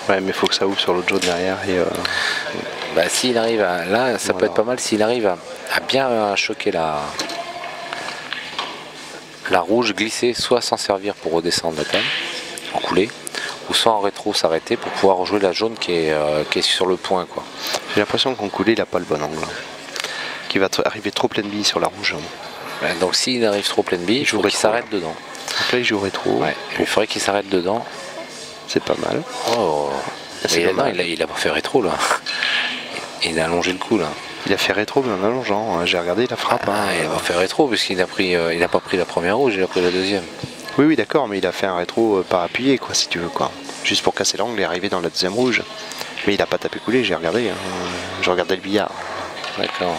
[SPEAKER 2] Ouais, mais il faut que ça ouvre sur l'autre jaune derrière. Et
[SPEAKER 1] bah, s'il arrive à. Là, ça peut être pas mal s'il arrive à bien choquer la rouge, glisser, soit s'en servir pour redescendre la table, en coulée, ou soit en rétro s'arrêter pour pouvoir rejouer la jaune qui est sur le point, quoi.
[SPEAKER 2] J'ai l'impression qu'en coulée, il n'a pas le bon angle. Qu'il va arriver trop pleine bille sur la rouge.
[SPEAKER 1] Donc s'il arrive trop pleine bille, il faut qu'il s'arrête dedans.
[SPEAKER 2] Donc là, il joue rétro.
[SPEAKER 1] Ouais, il faudrait qu'il s'arrête dedans.
[SPEAKER 2] C'est pas mal.
[SPEAKER 1] Oh,
[SPEAKER 2] non,
[SPEAKER 1] il a pas fait rétro là. Il a allongé le coup là.
[SPEAKER 2] Il a fait rétro mais en allongeant. J'ai regardé la frappe.
[SPEAKER 1] Il a pas fait rétro puisqu'il a pris, il a pas pris la première rouge, il a pris la deuxième.
[SPEAKER 2] Oui, d'accord, mais il a fait un rétro par appuyé, quoi, si tu veux, quoi. Juste pour casser l'angle et arriver dans la deuxième rouge. Mais il a pas tapé coulé, j'ai regardé. Je regardais le billard.
[SPEAKER 1] D'accord.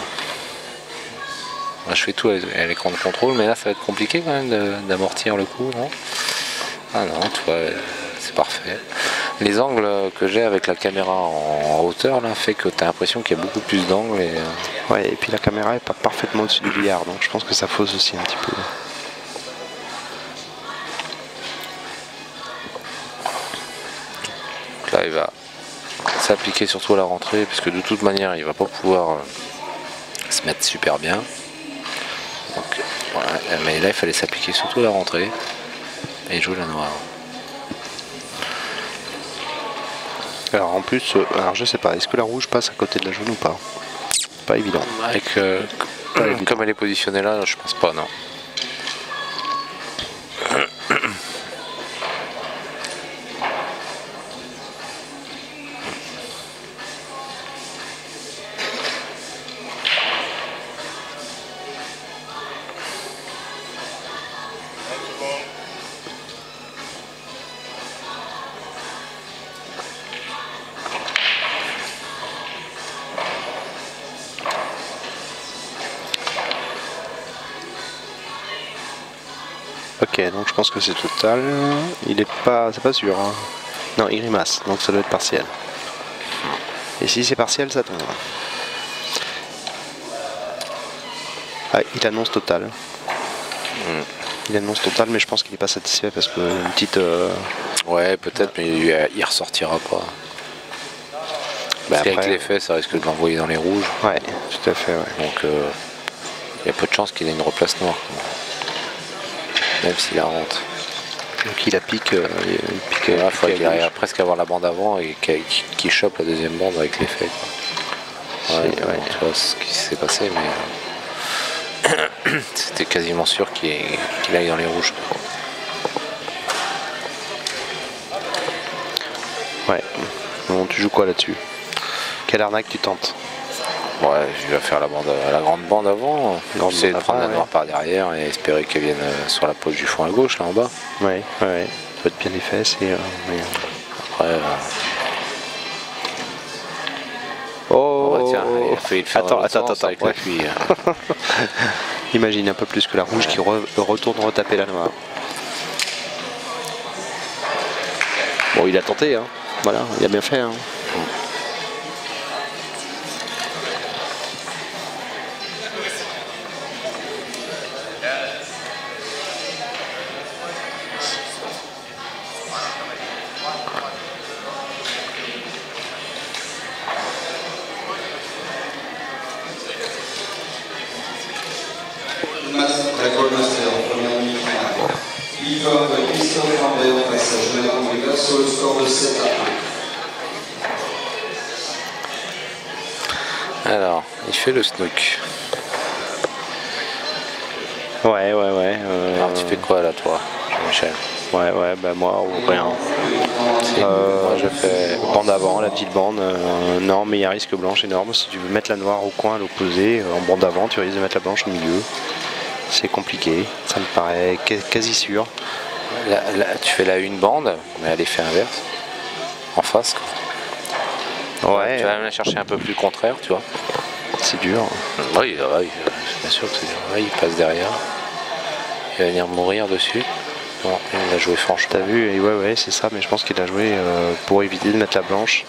[SPEAKER 1] Moi, je fais tout à l'écran de contrôle, mais là ça va être compliqué quand même d'amortir le coup, non? Ah non, tu vois, c'est parfait. Les angles que j'ai avec la caméra en hauteur là fait que tu as l'impression qu'il y a beaucoup plus d'angles.
[SPEAKER 2] Ouais, et puis la caméra est pas parfaitement au-dessus du billard, donc je pense que ça fausse aussi un petit peu.
[SPEAKER 1] Donc là il va s'appliquer surtout à la rentrée, parce que de toute manière il va pas pouvoir se mettre super bien. Donc, voilà. Mais là il fallait s'appliquer surtout à la rentrée et jouer la noire.
[SPEAKER 2] Alors en plus, alors je sais pas, est-ce que la rouge passe à côté de la jaune ou pas? Pas évident.
[SPEAKER 1] Avec, comme elle est positionnée là, je pense pas, non.
[SPEAKER 2] Ok, donc je pense que c'est total. Il est pas, c'est pas sûr. Hein. Non, il grimace, donc ça doit être partiel. Et si c'est partiel, ça tombe. Ah, il annonce total. Il annonce total, mais je pense qu'il n'est pas satisfait parce que une petite.
[SPEAKER 1] Ouais, peut-être, mais il ressortira pas. Parce qu'avec l'effet, ça risque de l'envoyer dans les rouges.
[SPEAKER 2] Ouais, tout à fait. Ouais.
[SPEAKER 1] Donc il y a peu de chances qu'il ait une replace noire. Même s'il la rentre.
[SPEAKER 2] Donc il la pique.
[SPEAKER 1] Il faut qu'il arrive à presque avoir la bande avant et qu'il chope la deuxième bande avec l'effet. Ouais, tu vois ce qui s'est passé, mais c'était quasiment sûr qu'il aille dans les rouges.
[SPEAKER 2] Ouais. Bon, tu joues quoi là-dessus? Quelle arnaque tu tentes?
[SPEAKER 1] Ouais, je vais faire la grande bande avant. Essayer de prendre la noire par derrière et espérer qu'elle vienne sur la poche du fond à gauche, là en bas.
[SPEAKER 2] Ouais. Ça peut être bien les fesses et. Mais...
[SPEAKER 1] Après.
[SPEAKER 2] Oh,
[SPEAKER 1] tiens, il a fait le faire
[SPEAKER 2] attends,
[SPEAKER 1] avec l'appui.
[SPEAKER 2] Imagine un peu plus que la rouge qui retourne retaper la noire. Bon, il a tenté, hein. Voilà, il a bien fait. Hein.
[SPEAKER 3] Black Ball Master, première demi-finale. Victoire de Christophe Lambert face à Jonathan Weber sur le score de 7 à 1.
[SPEAKER 1] Alors, il fait le snook.
[SPEAKER 2] Ouais.
[SPEAKER 1] Alors tu fais quoi là toi, Jean-Michel?
[SPEAKER 2] Ouais, bah moi ou rien.
[SPEAKER 1] Moi je fais
[SPEAKER 2] bande avant, la petite bande. Non, mais il y a un risque blanche énorme. Si tu veux mettre la noire au coin à l'opposé, en bande avant, tu risques de mettre la blanche au milieu. C'est compliqué, ça me paraît quasi sûr.
[SPEAKER 1] Là, tu fais la une bande, mais à l'effet inverse. En face quoi.
[SPEAKER 2] Ouais.
[SPEAKER 1] Tu vas même la chercher un peu plus contraire, tu vois.
[SPEAKER 2] C'est dur.
[SPEAKER 1] Oui, bien sûr que c'est dur. Ouais, il passe derrière. Il va venir mourir dessus. Non, il a joué franchement.
[SPEAKER 2] T'as vu, et ouais, c'est ça, mais je pense qu'il a joué pour éviter de mettre la blanche.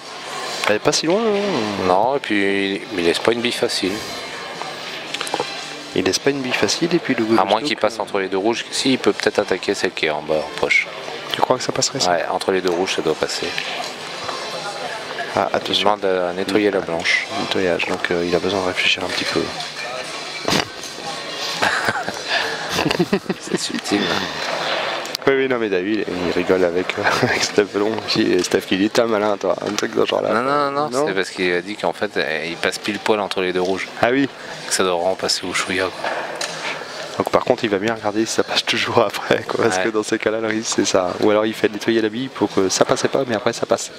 [SPEAKER 2] Elle est pas si loin, hein.
[SPEAKER 1] Non, et puis il laisse pas une bille facile.
[SPEAKER 2] Il laisse pas une bille facile, et puis le
[SPEAKER 1] À moins qu'il passe entre les deux rouges, si, il peut peut-être attaquer celle qui est en bas, en poche.
[SPEAKER 2] Tu crois que ça passerait ça?
[SPEAKER 1] Ouais, entre les deux rouges, ça doit passer.
[SPEAKER 2] Ah, attention.
[SPEAKER 1] Il demande à nettoyer la blanche.
[SPEAKER 2] Nettoyage, donc il a besoin de réfléchir un petit peu.
[SPEAKER 1] C'est subtil.
[SPEAKER 2] Oui, non, mais t'as vu, il rigole avec Steph Belon. Steph qui dit, t'es malin, toi, un truc dans ce genre-là.
[SPEAKER 1] Non, c'est parce qu'il a dit qu'en fait, il passe pile poil entre les deux rouges.
[SPEAKER 2] Ah oui.
[SPEAKER 1] Que ça doit vraiment passer au chouïa.
[SPEAKER 2] Donc par contre, il va bien regarder si ça passe toujours après, quoi, parce que dans ces cas-là, le risque, c'est ça. Ou alors il fait nettoyer la bille pour que ça passait pas, mais après ça passe.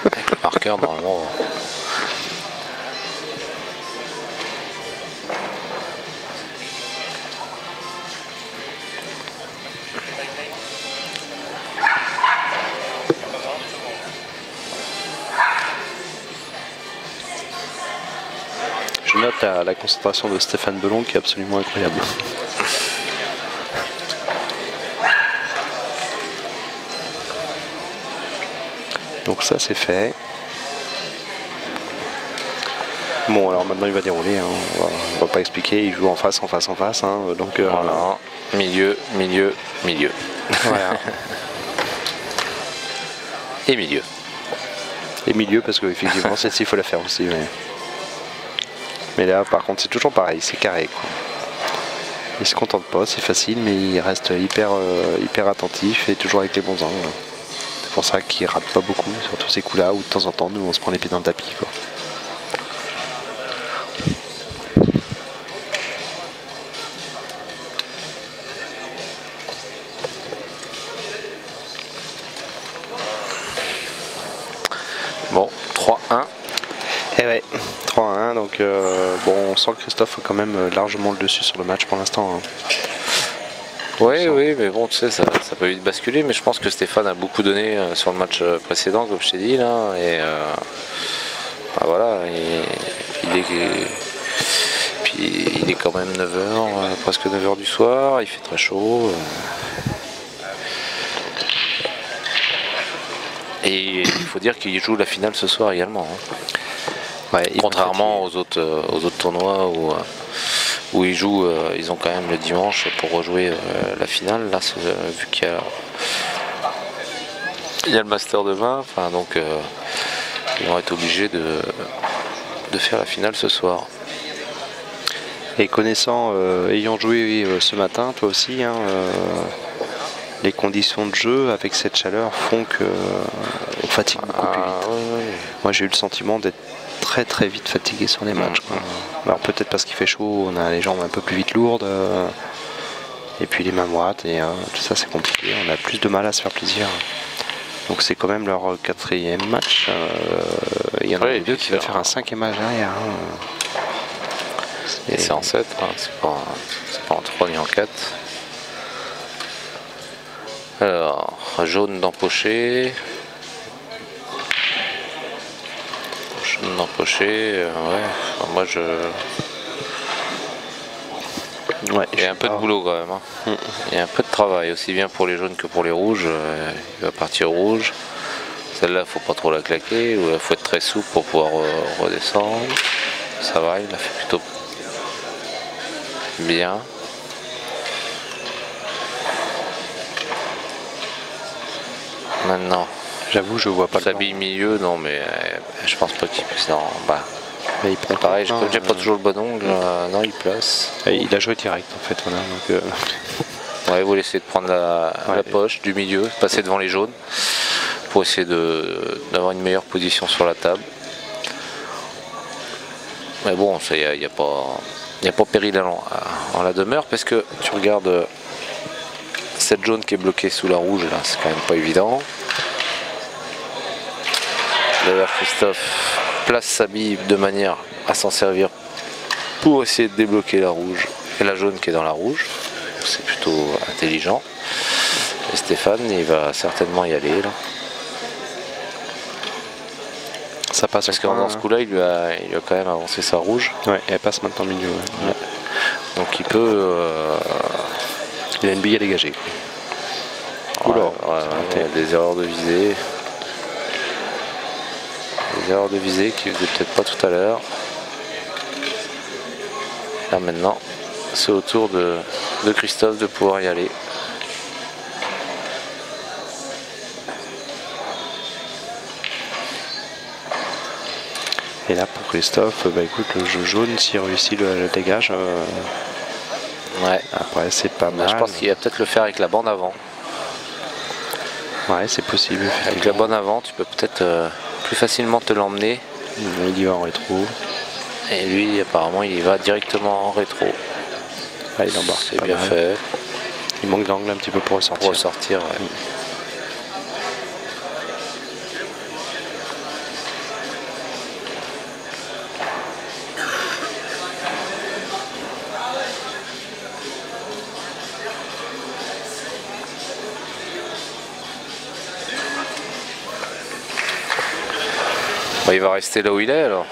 [SPEAKER 1] Avec le marqueur, normalement.
[SPEAKER 2] Je note la concentration de Stéphane Belon qui est absolument incroyable. Donc ça c'est fait. Bon alors maintenant il va dérouler, hein. On va pas expliquer, il joue en face, hein. Donc
[SPEAKER 1] voilà. Milieu.
[SPEAKER 2] Voilà.
[SPEAKER 1] Et milieu.
[SPEAKER 2] Et milieu parce qu'effectivement celle-ci il faut la faire aussi. Mais là par contre c'est toujours pareil, c'est carré quoi. Il se contente pas, c'est facile mais il reste hyper attentif et toujours avec les bons angles. pour ça qu'il rate pas beaucoup sur tous ces coups-là, où de temps en temps, nous, on se prend les pieds dans le tapis, quoi.
[SPEAKER 1] Bon, 3-1.
[SPEAKER 2] Et ouais, 3-1, donc bon, on sent que Christophe a quand même largement le dessus sur le match pour l'instant. Hein.
[SPEAKER 1] Oui, oui, mais bon, tu sais, ça peut vite basculer, mais je pense que Stéphane a beaucoup donné sur le match précédent, comme je t'ai dit, là, et bah voilà, il est quand même 9h, presque 9h du soir, il fait très chaud. Et il faut dire qu'il joue la finale ce soir également. Hein.
[SPEAKER 2] Ouais,
[SPEAKER 1] contrairement aux autres tournois où ils jouent, ils ont quand même le dimanche pour rejouer la finale. Là, vu qu'il y a le Master demain, enfin, donc ils vont être obligés de faire la finale ce soir.
[SPEAKER 2] Et connaissant, ayant joué ce matin, toi aussi, hein, les conditions de jeu avec cette chaleur font qu'on fatigue beaucoup plus vite.
[SPEAKER 1] Ouais.
[SPEAKER 2] Moi, j'ai eu le sentiment d'être très vite fatigué sur les matchs. Quoi. Alors peut-être parce qu'il fait chaud, on a les jambes un peu plus vite lourdes, et puis les mains moites, et tout ça c'est compliqué, on a plus de mal à se faire plaisir. Donc c'est quand même leur 4e match, il y en a deux qui vont faire un 5e match derrière. Hein.
[SPEAKER 1] Et c'est en 7, hein. C'est pas en 3 ni en 4. Alors, jaune d'empoché. Jaune d'empoché, ouais. Enfin, moi
[SPEAKER 2] Ouais,
[SPEAKER 1] il y a un peu de boulot quand même. Hein. Il y a un peu de travail, aussi bien pour les jaunes que pour les rouges. Il va partir rouge. Celle-là, faut pas trop la claquer. Il faut être très souple pour pouvoir redescendre. Ça va, il a fait plutôt bien. Maintenant,
[SPEAKER 2] j'avoue, je vois pas le
[SPEAKER 1] s'habille milieu, non, mais je pense pas qu'il puisse. Non, bah.
[SPEAKER 2] Mais il prend
[SPEAKER 1] pareil, j'ai pas toujours le bon ongle. Non, il place.
[SPEAKER 2] Et il a joué direct en fait, voilà. Donc,
[SPEAKER 1] ouais, vous laissez de prendre la poche du milieu, passer devant les jaunes pour essayer d'avoir une meilleure position sur la table. Mais bon, il n'y a pas péril en la demeure, parce que tu regardes cette jaune qui est bloquée sous la rouge, là, c'est quand même pas évident. D'ailleurs, Christophe place sa bille de manière à s'en servir pour essayer de débloquer la rouge et la jaune qui est dans la rouge. C'est plutôt intelligent. Et Stéphane, il va certainement y aller là.
[SPEAKER 2] Ça passe
[SPEAKER 1] parce que dans ce coup-là, il lui a quand même avancé sa rouge.
[SPEAKER 2] Ouais, et elle passe maintenant au milieu. Ouais.
[SPEAKER 1] Ouais. Donc il peut.
[SPEAKER 2] Il a une bille à dégager.
[SPEAKER 1] Oula, il y a des erreurs de visée. Des erreurs de visée qu'il faisait peut-être pas tout à l'heure. Là maintenant, c'est au tour de Christophe de pouvoir y aller.
[SPEAKER 2] Et là pour Christophe, bah écoute, le jeu jaune, s'il réussit le dégage,
[SPEAKER 1] ouais.
[SPEAKER 2] Après c'est pas mal.
[SPEAKER 1] Je pense qu'il va peut-être le faire avec la bande avant.
[SPEAKER 2] Ouais, c'est possible.
[SPEAKER 1] Avec la bande avant, tu peux peut-être plus facilement te l'emmener.
[SPEAKER 2] Il y va en rétro.
[SPEAKER 1] Et lui, apparemment, il y va directement en rétro.
[SPEAKER 2] Ah, il embarque.
[SPEAKER 1] C'est bien fait.
[SPEAKER 2] Il manque d'angle un petit peu pour ressortir.
[SPEAKER 1] Pour ressortir, ouais. Il va rester là où il est alors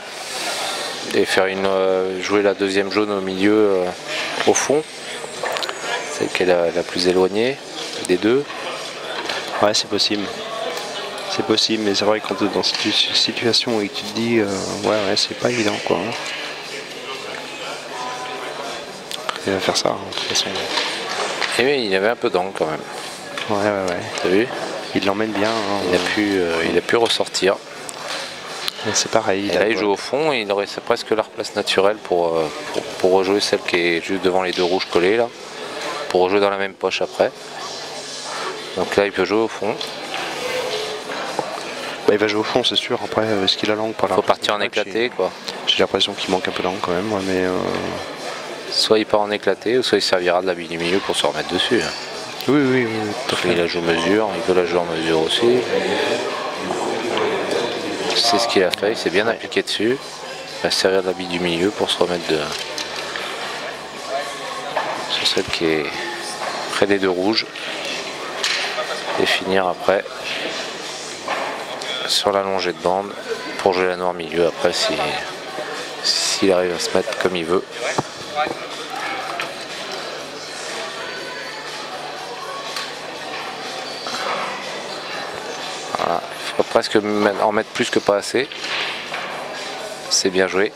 [SPEAKER 1] et faire jouer la deuxième jaune au milieu au fond, celle qui est la plus éloignée des deux.
[SPEAKER 2] Ouais, c'est possible, mais c'est vrai que quand tu es dans cette situation et que tu te dis ouais c'est pas évident quoi. Il va faire ça de toute façon.
[SPEAKER 1] Et oui, il avait un peu d'angle quand même.
[SPEAKER 2] Ouais.
[SPEAKER 1] T'as vu?
[SPEAKER 2] Il l'emmène bien. Hein,
[SPEAKER 1] il a pu ressortir.
[SPEAKER 2] Et c'est pareil.
[SPEAKER 1] Là, il joue au fond, il aurait presque leur place naturelle pour rejouer celle qui est juste devant les deux rouges collés là, pour rejouer dans la même poche après. Donc là, il peut jouer au fond.
[SPEAKER 2] Il va jouer au fond, c'est sûr. Après, est-ce qu'il a langue par là?
[SPEAKER 1] Faut partir en éclaté, quoi.
[SPEAKER 2] J'ai l'impression qu'il manque un peu de langue quand même, ouais, mais...
[SPEAKER 1] Soit il part en éclaté, ou soit il servira de la bille du milieu pour se remettre dessus.
[SPEAKER 2] Oui, tout à fait.
[SPEAKER 1] Il la joue mesure, il peut la jouer en mesure aussi. C'est ce qu'il a fait, il s'est bien appliqué dessus. Il va servir de la bille du milieu pour se remettre sur celle qui est près des deux rouges. Et finir après sur la longée de bande pour jouer la noire milieu après s'il arrive à se mettre comme il veut. Voilà. Il faut presque en mettre plus que pas assez. C'est bien joué.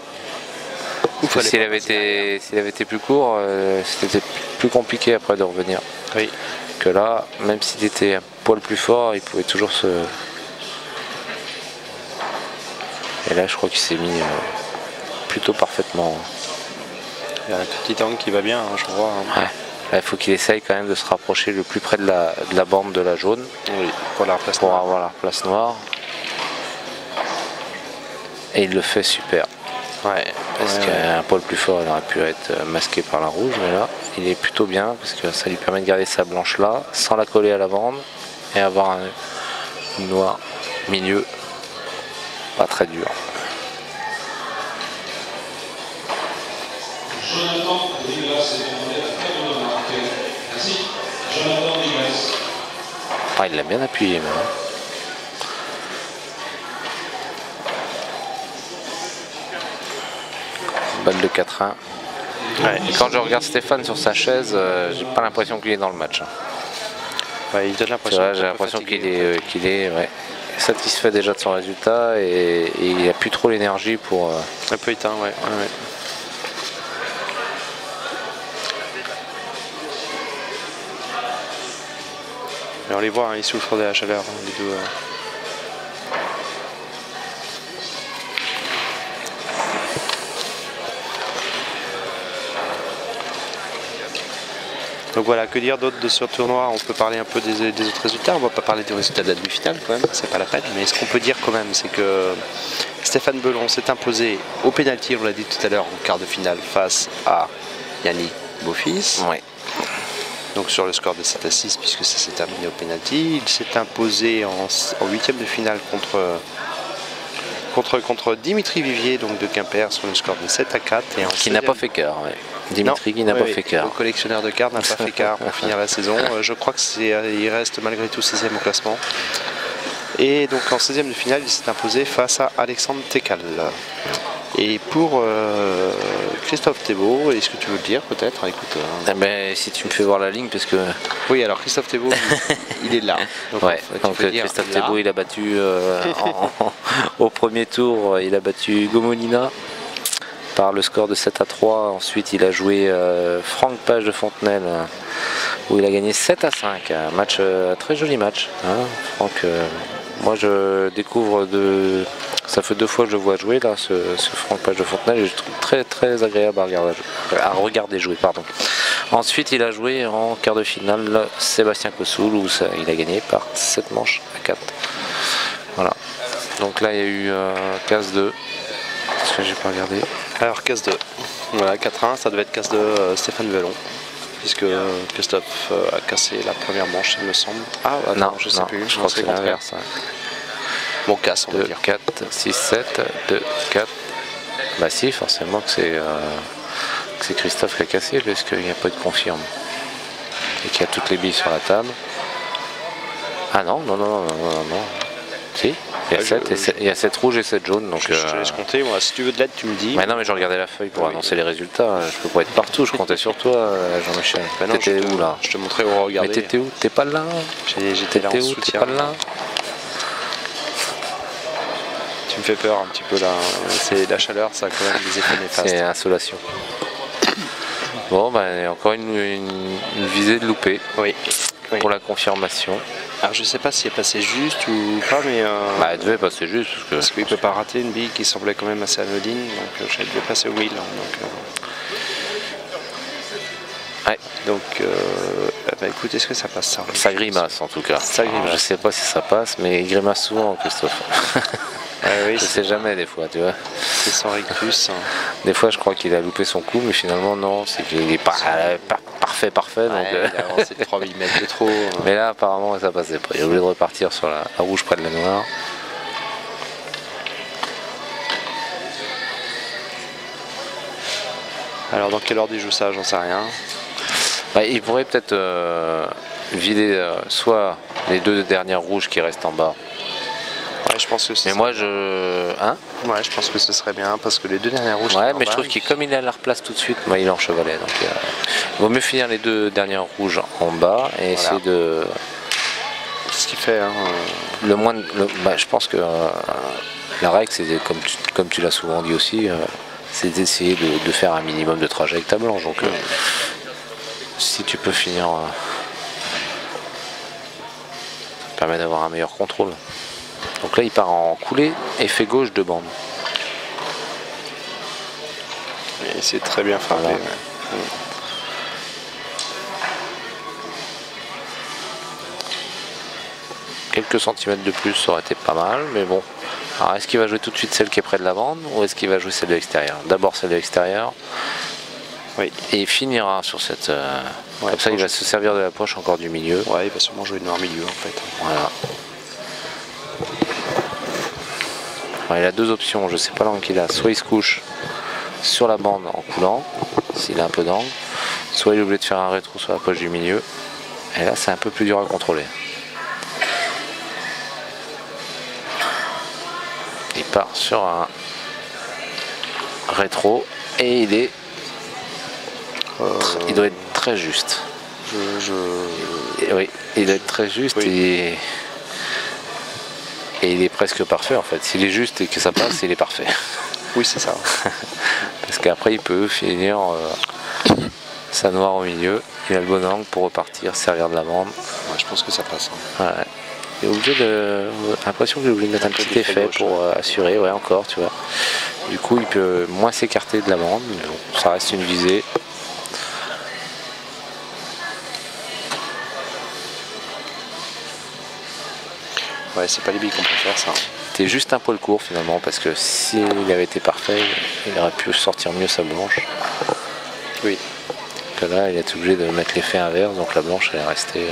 [SPEAKER 1] S'il avait été plus court, c'était plus compliqué après de revenir.
[SPEAKER 2] Oui.
[SPEAKER 1] Que là, même s'il était un poil plus fort, il pouvait toujours se... Et là, je crois qu'il s'est mis plutôt parfaitement.
[SPEAKER 2] Il y a un petit angle qui va bien, hein, je vois. Hein.
[SPEAKER 1] Ouais. Là, il faut qu'il essaye quand même de se rapprocher le plus près de la bande de la jaune.
[SPEAKER 2] Oui, pour
[SPEAKER 1] avoir la place noire. Et il le fait super.
[SPEAKER 2] Ouais.
[SPEAKER 1] Parce qu'un poil plus fort, il aurait pu être masqué par la rouge, mais là, il est plutôt bien parce que ça lui permet de garder sa blanche là, sans la coller à la bande et avoir une noire milieu, pas très dur.
[SPEAKER 3] Jonathan Douglas est demandé à faire de remarque. Merci. Jonathan Douglas.
[SPEAKER 1] Ah, il l'a bien appuyé même. Balle de 4-1. Ouais. Et quand je regarde Stéphane sur sa chaise, j'ai pas l'impression qu'il est dans le match.
[SPEAKER 2] Ouais, il donne l'impression.
[SPEAKER 1] J'ai l'impression qu'il est ouais, satisfait déjà de son résultat et il n'a plus trop l'énergie pour.
[SPEAKER 2] Un peu éteint, ouais. Mais on les voit, hein, ils souffrent de la chaleur, hein, les deux. Donc voilà, que dire d'autre de ce tournoi? On peut parler un peu des autres résultats, on va pas parler des résultats de la demi-finale quand même, c'est pas la peine, mais ce qu'on peut dire quand même, c'est que Stéphane Belon s'est imposé au pénalty, on l'a dit tout à l'heure, en quart de finale face à Yannick Beaufils.
[SPEAKER 1] Ouais.
[SPEAKER 2] Donc sur le score de 7-6 puisque ça s'est terminé au pénalty. Il s'est imposé en huitième de finale contre Dimitri Vivier donc de Quimper sur le score de 7-4. Et
[SPEAKER 1] qui n'a pas fait quart. Ouais. Dimitri qui n'a pas fait quart.
[SPEAKER 2] Le collectionneur de cartes n'a pas fait quart pour finir la saison. Je crois qu'il reste malgré tout 16e au classement. Et donc en 16e de finale, il s'est imposé face à Alexandre Tekal. Et pour Christophe Thébault, est-ce que tu veux le dire peut-être? Écoute,
[SPEAKER 1] si tu me fais voir la ligne, parce que...
[SPEAKER 2] Oui, alors Christophe Thébault, il est là.
[SPEAKER 1] Donc, ouais, donc Christophe Thébault, il a battu au premier tour, il a battu Hugo Molina par le score de 7-3. Ensuite, il a joué Franck Page de Fontenelle, où il a gagné 7-5. Un match, très joli match. Hein, Franck, moi, je découvre ça fait 2 fois que je le vois jouer là, ce Franck Page de Fontenelle, et je trouve très très agréable à regarder jouer. Pardon. Ensuite, il a joué en quart de finale Sébastien Cossoul, où il a gagné par 7 manches à 4. Voilà. Donc là, il y a eu casse-2. Parce que j'ai pas regardé.
[SPEAKER 2] Alors casse-2. Voilà, 4-1, ça devait être casse-2 Stéphane Belon. Puisque Christophe a cassé la première manche, il me semble. Ah, attends,
[SPEAKER 1] non,
[SPEAKER 2] je sais plus.
[SPEAKER 1] Je crois que c'est l'inverse.
[SPEAKER 2] Bon, casse, on va dire.
[SPEAKER 1] 4, 6, 7, 2, 4. Bah si, forcément que c'est Christophe qui a cassé, parce qu'il n'y a pas de confirme. Et qu'il y a toutes les billes sur la table. Ah non. Si, il y a 7 rouges et 7 jaunes. Donc,
[SPEAKER 2] je te laisse compter, moi, si tu veux de l'aide, tu me dis.
[SPEAKER 1] Mais non, mais je regardais la feuille pour annoncer les résultats. Je peux pas être partout, je comptais sur toi, Jean-Michel. T'étais où là?
[SPEAKER 2] Je te montrais où regarder.
[SPEAKER 1] Mais t'étais où? T'es pas là?
[SPEAKER 2] J'étais là en soutien.
[SPEAKER 1] T'es pas là?
[SPEAKER 2] Tu me fais peur un petit peu là. C'est la chaleur, ça a quand même des effets néfastes.
[SPEAKER 1] C'est insolation. Bon, encore une visée de loupé.
[SPEAKER 2] Oui.
[SPEAKER 1] Pour la confirmation.
[SPEAKER 2] Alors je sais pas si elle passait juste ou pas, mais
[SPEAKER 1] elle devait passer juste
[SPEAKER 2] parce qu'il peut pas rater une bille qui semblait quand même assez anodine, donc elle devait passer au wheel. Donc Bah écoute, est-ce que ça passe ça?
[SPEAKER 1] Ça grimace en tout cas.
[SPEAKER 2] Ça grimace.
[SPEAKER 1] Alors, je sais pas si ça passe, mais il grimace souvent, Christophe.
[SPEAKER 2] Oui,
[SPEAKER 1] Je sais jamais des fois, tu vois.
[SPEAKER 2] c'est son rictus.
[SPEAKER 1] Des fois, je crois qu'il a loupé son coup, mais finalement, non, c'est qu'il est pas parfait.
[SPEAKER 2] Ouais,
[SPEAKER 1] Donc,
[SPEAKER 2] il a avancé de 3 mm de trop.
[SPEAKER 1] mais là, apparemment, ça passait pas. Il est obligé de repartir sur la rouge près de la noire.
[SPEAKER 2] Alors dans quel ordre il joue ça, j'en sais rien.
[SPEAKER 1] Bah, il pourrait peut-être vider soit les deux dernières rouges qui restent en bas.
[SPEAKER 2] Ouais, je pense que
[SPEAKER 1] Mais moi, Hein?
[SPEAKER 2] Ouais, je pense que ce serait bien parce que les deux dernières rouges.
[SPEAKER 1] Ouais, mais je trouve que comme il a la replace tout de suite, moi, il est en chevalet. Donc, il vaut mieux finir les deux dernières rouges en bas et essayer de.
[SPEAKER 2] Ce qu'il fait. Hein,
[SPEAKER 1] Le moins. Bah, je pense que la règle, c'est comme tu l'as souvent dit aussi, c'est d'essayer de faire un minimum de trajet avec ta blanche. Donc, si tu peux finir, ça permet d'avoir un meilleur contrôle. Donc là, il part en coulée, effet gauche de bande.
[SPEAKER 2] et c'est très bien frappé.
[SPEAKER 1] Voilà.
[SPEAKER 2] Ouais.
[SPEAKER 1] Quelques centimètres de plus, ça aurait été pas mal, mais bon. Alors, est-ce qu'il va jouer tout de suite celle qui est près de la bande ou est-ce qu'il va jouer celle de l'extérieur? D'abord celle de l'extérieur.
[SPEAKER 2] Oui.
[SPEAKER 1] Et il finira sur cette.
[SPEAKER 2] Ouais,
[SPEAKER 1] comme ça, il va se servir de la poche encore du milieu.
[SPEAKER 2] Ouais, il va sûrement jouer de noir milieu en fait.
[SPEAKER 1] Voilà. Alors, il a deux options, je sais pas l'angle qu'il a. Soit il se couche sur la bande en coulant, s'il a un peu d'angle, soit il est obligé de faire un rétro sur la poche du milieu. Et là, c'est un peu plus dur à contrôler. Il part sur un rétro et il doit être très juste. Et oui, il doit être très juste et il est presque parfait en fait. S'il est juste et que ça passe, il est parfait.
[SPEAKER 2] Oui, c'est ça.
[SPEAKER 1] Parce qu'après, il peut finir sa noire au milieu. Il a le bon angle pour repartir, servir de la bande.
[SPEAKER 2] Ouais, je pense que ça passe. Hein.
[SPEAKER 1] Ouais. Il est obligé de. L'impression qu'il est obligé de mettre un petit effet pour assurer, ouais, encore, tu vois. Du coup, il peut moins s'écarter de la bande, mais bon, ça reste une visée.
[SPEAKER 2] Ouais, c'est pas les billes qu'on préfère ça.
[SPEAKER 1] C'était juste un poil court finalement, parce que s'il avait été parfait, il aurait pu sortir mieux sa blanche.
[SPEAKER 2] Oui.
[SPEAKER 1] Que là, il est obligé de mettre l'effet inverse, donc la blanche elle est restée.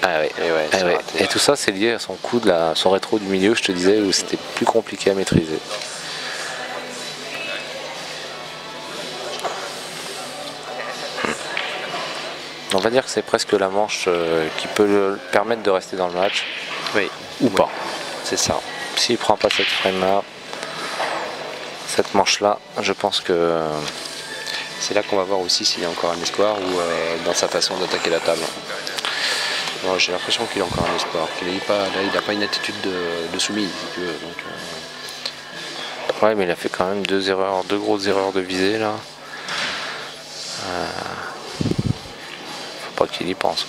[SPEAKER 1] Ah oui.
[SPEAKER 2] Et, ouais,
[SPEAKER 1] Ah ouais.
[SPEAKER 2] raté.
[SPEAKER 1] Et tout ça, c'est lié à son coup son rétro du milieu, je te disais, où c'était plus compliqué à maîtriser. On va dire que c'est presque la manche qui peut le permettre de rester dans le match.
[SPEAKER 2] Oui.
[SPEAKER 1] Ou pas.
[SPEAKER 2] C'est ça.
[SPEAKER 1] S'il prend pas cette frame-là, cette manche-là, je pense que.
[SPEAKER 2] C'est là qu'on va voir aussi s'il y a encore un espoir ou dans sa façon d'attaquer la table. Bon, j'ai l'impression qu'il a encore un espoir. Il n'a pas une attitude de soumise, si tu veux. Donc,
[SPEAKER 1] ouais, mais il a fait quand même deux grosses erreurs de visée là. Faut pas qu'il y pense.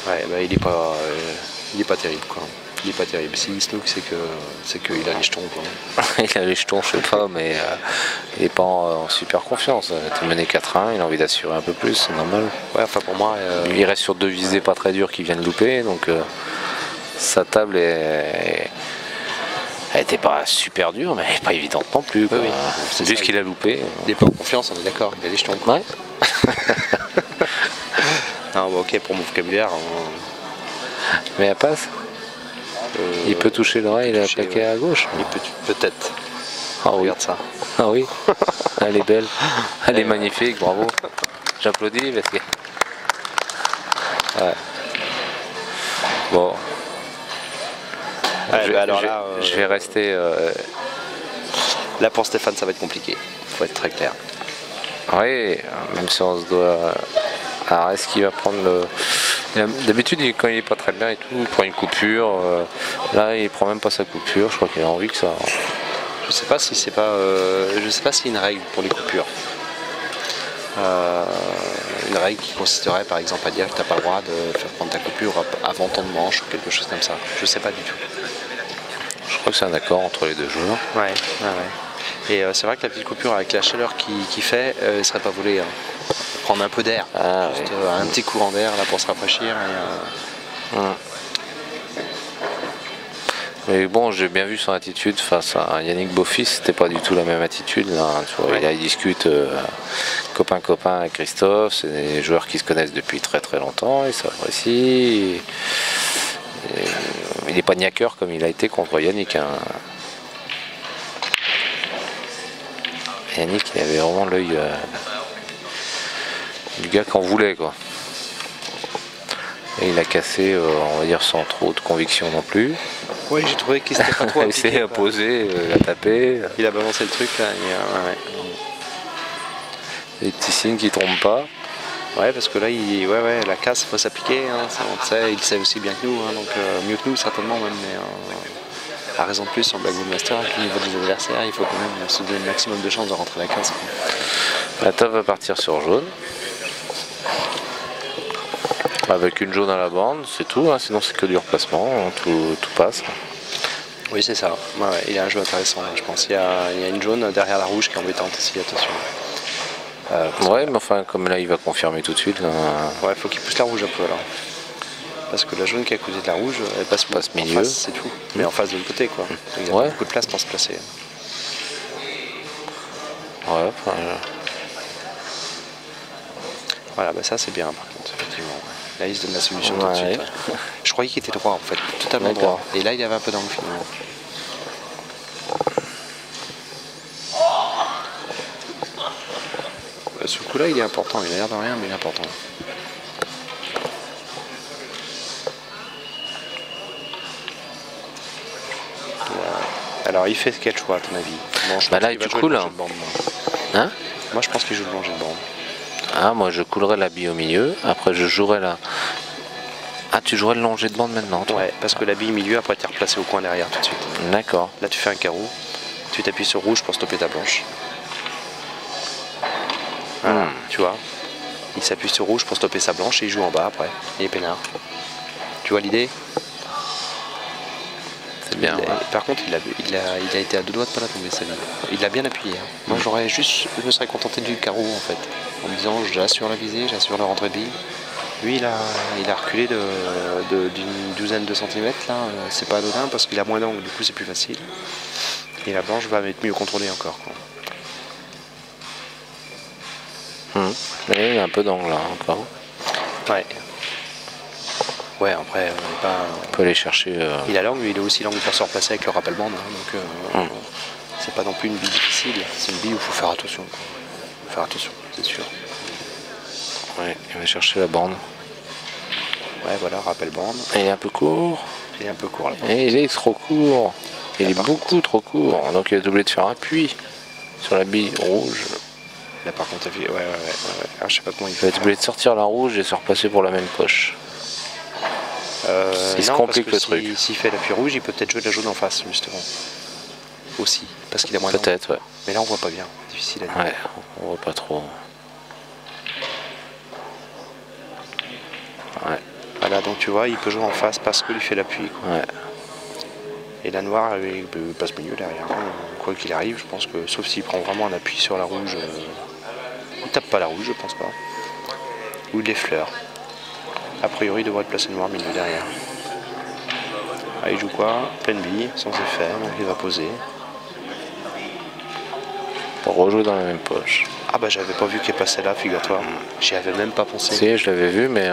[SPEAKER 2] ouais, bah, il est pas terrible quoi. Il est pas terrible. S'il snook, c'est qu'il a les jetons quoi.
[SPEAKER 1] Il a les jetons, je sais pas, mais il est pas en super confiance. Il est mené 4-1, il a envie d'assurer un peu plus, c'est normal.
[SPEAKER 2] Ouais, enfin pour moi.
[SPEAKER 1] Il reste sur deux visées pas très dures qui viennent louper, donc sa table elle était pas super dure, mais pas évidente non plus. Quoi.
[SPEAKER 2] Oui, oui.
[SPEAKER 1] C'est juste qu'il a loupé.
[SPEAKER 2] Il est pas en confiance, on est d'accord. Il a les jetons.
[SPEAKER 1] Ouais.
[SPEAKER 2] Non, bah, ok, pour mon vocabulaire.
[SPEAKER 1] Mais elle passe. Il peut toucher l'oreille et la
[SPEAKER 2] toucher,
[SPEAKER 1] plaquer à gauche.
[SPEAKER 2] Il peut-être.
[SPEAKER 1] Ah oui.
[SPEAKER 2] Regarde ça.
[SPEAKER 1] Ah oui. Elle est belle. Elle est magnifique, bravo. J'applaudis parce que. Ouais. Bon.
[SPEAKER 2] Ouais, alors là,
[SPEAKER 1] je vais rester.
[SPEAKER 2] Là pour Stéphane, ça va être compliqué. Faut être très clair.
[SPEAKER 1] Oui, même si on se doit. Alors est-ce qu'il va prendre le. D'habitude, quand il est pas très bien et tout, il prend une coupure. Là, il prend même pas sa coupure. Je crois qu'il a envie que ça.
[SPEAKER 2] Je sais pas si c'est pas. Je sais pas s'il y a une règle pour les coupures. Une règle qui consisterait par exemple à dire que t'as pas le droit de faire prendre ta coupure avant ton manche ou quelque chose comme ça. Je sais pas du tout.
[SPEAKER 1] Je crois que c'est un accord entre les deux joueurs.
[SPEAKER 2] Ouais. Et c'est vrai que la petite coupure avec la chaleur qui fait, elle ne serait pas volée. Hein. Prendre un peu d'air, juste un petit courant d'air là pour se rafraîchir. Et,
[SPEAKER 1] Mais bon, j'ai bien vu son attitude face à Yannick Beaufils, c'était pas du tout la même attitude. Là, hein, tu vois, il discute copain avec Christophe, c'est des joueurs qui se connaissent depuis très très longtemps, ils s'apprécient. Il n'est pas niaqueur comme il a été contre Yannick. Hein. Yannick, il avait vraiment l'œil du gars qu'on voulait, quoi. Et il a cassé, on va dire, sans trop de conviction non plus.
[SPEAKER 2] Oui, j'ai trouvé qu'il s'était pas trop
[SPEAKER 1] appliqué. Il s'est imposé, il a tapé.
[SPEAKER 2] Il a balancé le truc là. Et,
[SPEAKER 1] des petits signes qui ne trompent pas.
[SPEAKER 2] Ouais, parce que là, la casse, il faut s'appliquer. Hein, ça, on le sait, il sait aussi bien que nous, hein, donc mieux que nous certainement même. Mais à raison de plus sur Black Bull Master, avec le niveau des adversaires, il faut quand même se donner le maximum de chances de rentrer la case.
[SPEAKER 1] La table va partir sur jaune. Avec une jaune à la bande, c'est tout, hein, sinon c'est que du replacement, hein, tout passe.
[SPEAKER 2] Oui, c'est ça. Ouais, il a un jeu intéressant, je pense. Il y a une jaune derrière la rouge qui est embêtante aussi, attention.
[SPEAKER 1] Ouais, mais enfin, comme là il va confirmer tout de suite. Là...
[SPEAKER 2] Ouais, il faut qu'il pousse la rouge un peu alors. Parce que la jaune qui est à côté de la rouge, elle passe
[SPEAKER 1] milieu.
[SPEAKER 2] En face, c'est tout. Mais en face de l'autre côté, quoi. Il y a beaucoup de place pour se placer.
[SPEAKER 1] Ouais, enfin,
[SPEAKER 2] voilà, bah ça c'est bien par contre, effectivement. Là il se donne la solution tout de suite. Ouais. Je croyais qu'il était droit en fait, totalement droit. Et là il y avait un peu d'angle finalement. Ce coup là il est important, il a l'air de rien mais il est important. Alors il fait quel choix à ton avis? Bon, je
[SPEAKER 1] là du coup là. Hein?
[SPEAKER 2] Moi je pense qu'il joue le manger de bande.
[SPEAKER 1] Ah, moi je coulerais la bille au milieu, après je jouerais la... Ah, tu jouerais le longer de bande maintenant, toi?
[SPEAKER 2] Ouais, parce que la bille milieu, après tu es replacé au coin derrière tout de suite.
[SPEAKER 1] D'accord.
[SPEAKER 2] Là tu fais un carreau, tu t'appuies sur rouge pour stopper ta blanche. Voilà, tu vois. Il s'appuie sur rouge pour stopper sa blanche et il joue en bas après. Il est peinard. Tu vois l'idée?
[SPEAKER 1] C'est bien.
[SPEAKER 2] Par contre, il a été à deux doigts de pas la tomber celle-là. Il l'a bien appuyé. Hein. Moi je me serais contenté du carreau en fait. En me disant j'assure la visée, j'assure la rentrée de bille. Lui il a reculé d'une douzaine de centimètres là, c'est pas anodin parce qu'il a moins d'angle, du coup c'est plus facile. Et la blanche va être mieux contrôlée encore.
[SPEAKER 1] Il y a un peu d'angle là encore.
[SPEAKER 2] Ouais. Ouais, après
[SPEAKER 1] on peut aller chercher.
[SPEAKER 2] Il a l'angle, mais il a aussi l'angle pour se replacer avec le rappel bande. Hein, donc c'est pas non plus une bille difficile, c'est une bille où il faut faire attention. Faut faire attention, c'est sûr.
[SPEAKER 1] Ouais, il va chercher la bande.
[SPEAKER 2] Ouais, voilà, rappel bande.
[SPEAKER 1] Et il est un peu court.
[SPEAKER 2] Il est un peu court là.
[SPEAKER 1] Et il est trop court. Il est beaucoup trop court. Donc il a doublé de faire appui sur la bille rouge.
[SPEAKER 2] Là par contre, ouais. Alors, je sais pas comment il
[SPEAKER 1] fait. Il a doublé de sortir la rouge et se repasser pour la même poche. Il se complique le truc.
[SPEAKER 2] S'il fait l'appui rouge, il peut peut-être jouer de la jaune en face, justement. Aussi, parce qu'il a moins d'angle.
[SPEAKER 1] Peut-être, ouais.
[SPEAKER 2] Mais là, on voit pas bien. Difficile à dire.
[SPEAKER 1] Ouais, on voit pas trop. Ouais.
[SPEAKER 2] Voilà, donc tu vois, il peut jouer en face parce qu'il fait l'appui.
[SPEAKER 1] Ouais.
[SPEAKER 2] Et la noire, il passe milieu derrière. Quoi qu'il arrive, je pense que, sauf s'il prend vraiment un appui sur la rouge, il tape pas la rouge, je pense pas. Ou il l'effleure. A priori, il devrait être placé noir milieu derrière. Ah, il joue quoi? Pleine bille, sans effet, donc il va poser.
[SPEAKER 1] Pour rejouer dans la même poche.
[SPEAKER 2] Ah bah j'avais pas vu qu'elle passait là, figure-toi. J'y avais même pas pensé.
[SPEAKER 1] Si, je l'avais vu, mais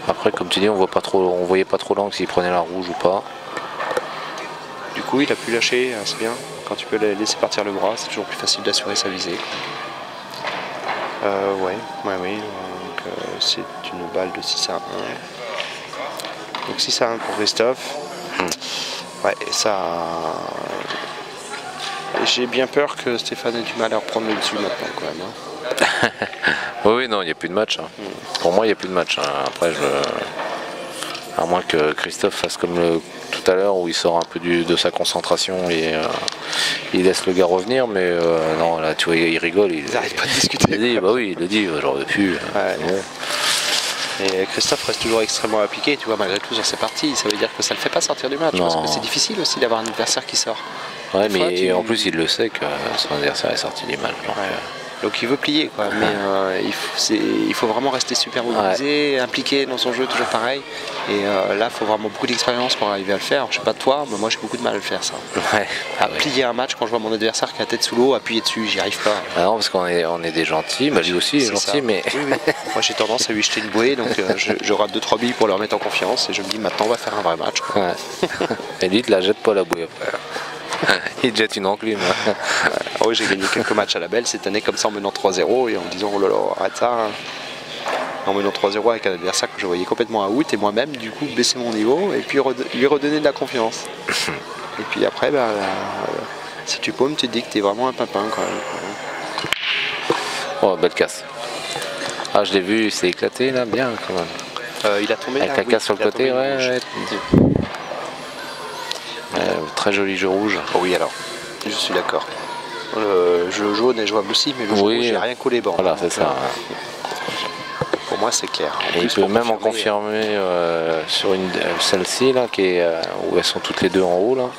[SPEAKER 1] après, comme tu dis, on voyait pas trop l'angle s'il prenait la rouge ou pas.
[SPEAKER 2] Du coup, il a pu lâcher, c'est bien. Quand tu peux laisser partir le bras, c'est toujours plus facile d'assurer sa visée. Oui. Donc c'est une balle de 6 à 1. Donc 6 à 1 pour Christophe. Ouais, ça... J'ai bien peur que Stéphane ait du mal à reprendre le dessus maintenant quand même. Hein.
[SPEAKER 1] Oui, non, il n'y a plus de match. Hein. Pour moi, il n'y a plus de match. Hein. Après, à moins que Christophe fasse comme tout à l'heure où il sort un peu de sa concentration et il laisse le gars revenir. Mais non, là, tu vois, il rigole.
[SPEAKER 2] Ils n'arrêtent pas de discuter.
[SPEAKER 1] Il le dit, bah oui, il le dit, genre depuis.
[SPEAKER 2] Ouais, bon. Et Christophe reste toujours extrêmement appliqué, tu vois, malgré tout sur ses parties. Ça veut dire que ça ne le fait pas sortir du match.
[SPEAKER 1] Non.
[SPEAKER 2] Parce que c'est difficile aussi d'avoir un adversaire qui sort.
[SPEAKER 1] Ouais,
[SPEAKER 2] Des fois,
[SPEAKER 1] mais en plus il le sait que son adversaire est sorti du match.
[SPEAKER 2] Donc il veut plier quoi, mais il faut vraiment rester super mobilisé, impliqué dans son jeu, toujours pareil. Et là, il faut vraiment beaucoup d'expérience pour arriver à le faire. Alors, je sais pas de toi, mais moi j'ai beaucoup de mal à le faire ça.
[SPEAKER 1] Ouais.
[SPEAKER 2] Plier un match quand je vois mon adversaire qui a la tête sous l'eau, appuyer dessus, j'y arrive pas.
[SPEAKER 1] Ah non, parce qu'on est des gentils, bah lui aussi il est gentil, mais...
[SPEAKER 2] Oui, oui. Moi j'ai tendance à lui jeter une bouée, donc je rate 2-3 billes pour le remettre en confiance et je me dis maintenant on va faire un vrai match. Quoi.
[SPEAKER 1] Ouais. Et lui, il te la jette pas la bouée après. Il te jette une enclume.
[SPEAKER 2] Oui, j'ai gagné quelques matchs à la belle cette année comme ça en menant 3-0 et en me disant oh là là, arrête ça. En menant 3-0 avec un adversaire que je voyais complètement à out et moi-même du coup baisser mon niveau et puis lui redonner de la confiance. Et puis après, si tu paumes, tu te dis que tu es vraiment un pimpin quand même.
[SPEAKER 1] Oh, belle casse. Ah, je l'ai vu, c'est éclaté là, bien quand même.
[SPEAKER 2] Il a tombé
[SPEAKER 1] avec
[SPEAKER 2] là,
[SPEAKER 1] la casse sur le côté, ouais. Très joli jeu rouge.
[SPEAKER 2] Oh oui, alors, je suis d'accord. Le jeu jaune est jouable aussi, mais le jeu rouge, j'ai rien collé banc.
[SPEAKER 1] Voilà, c'est ça.
[SPEAKER 2] Pour moi, c'est clair.
[SPEAKER 1] Et il peut même en confirmer sur celle-ci, là, où elles sont toutes les deux en haut. Là.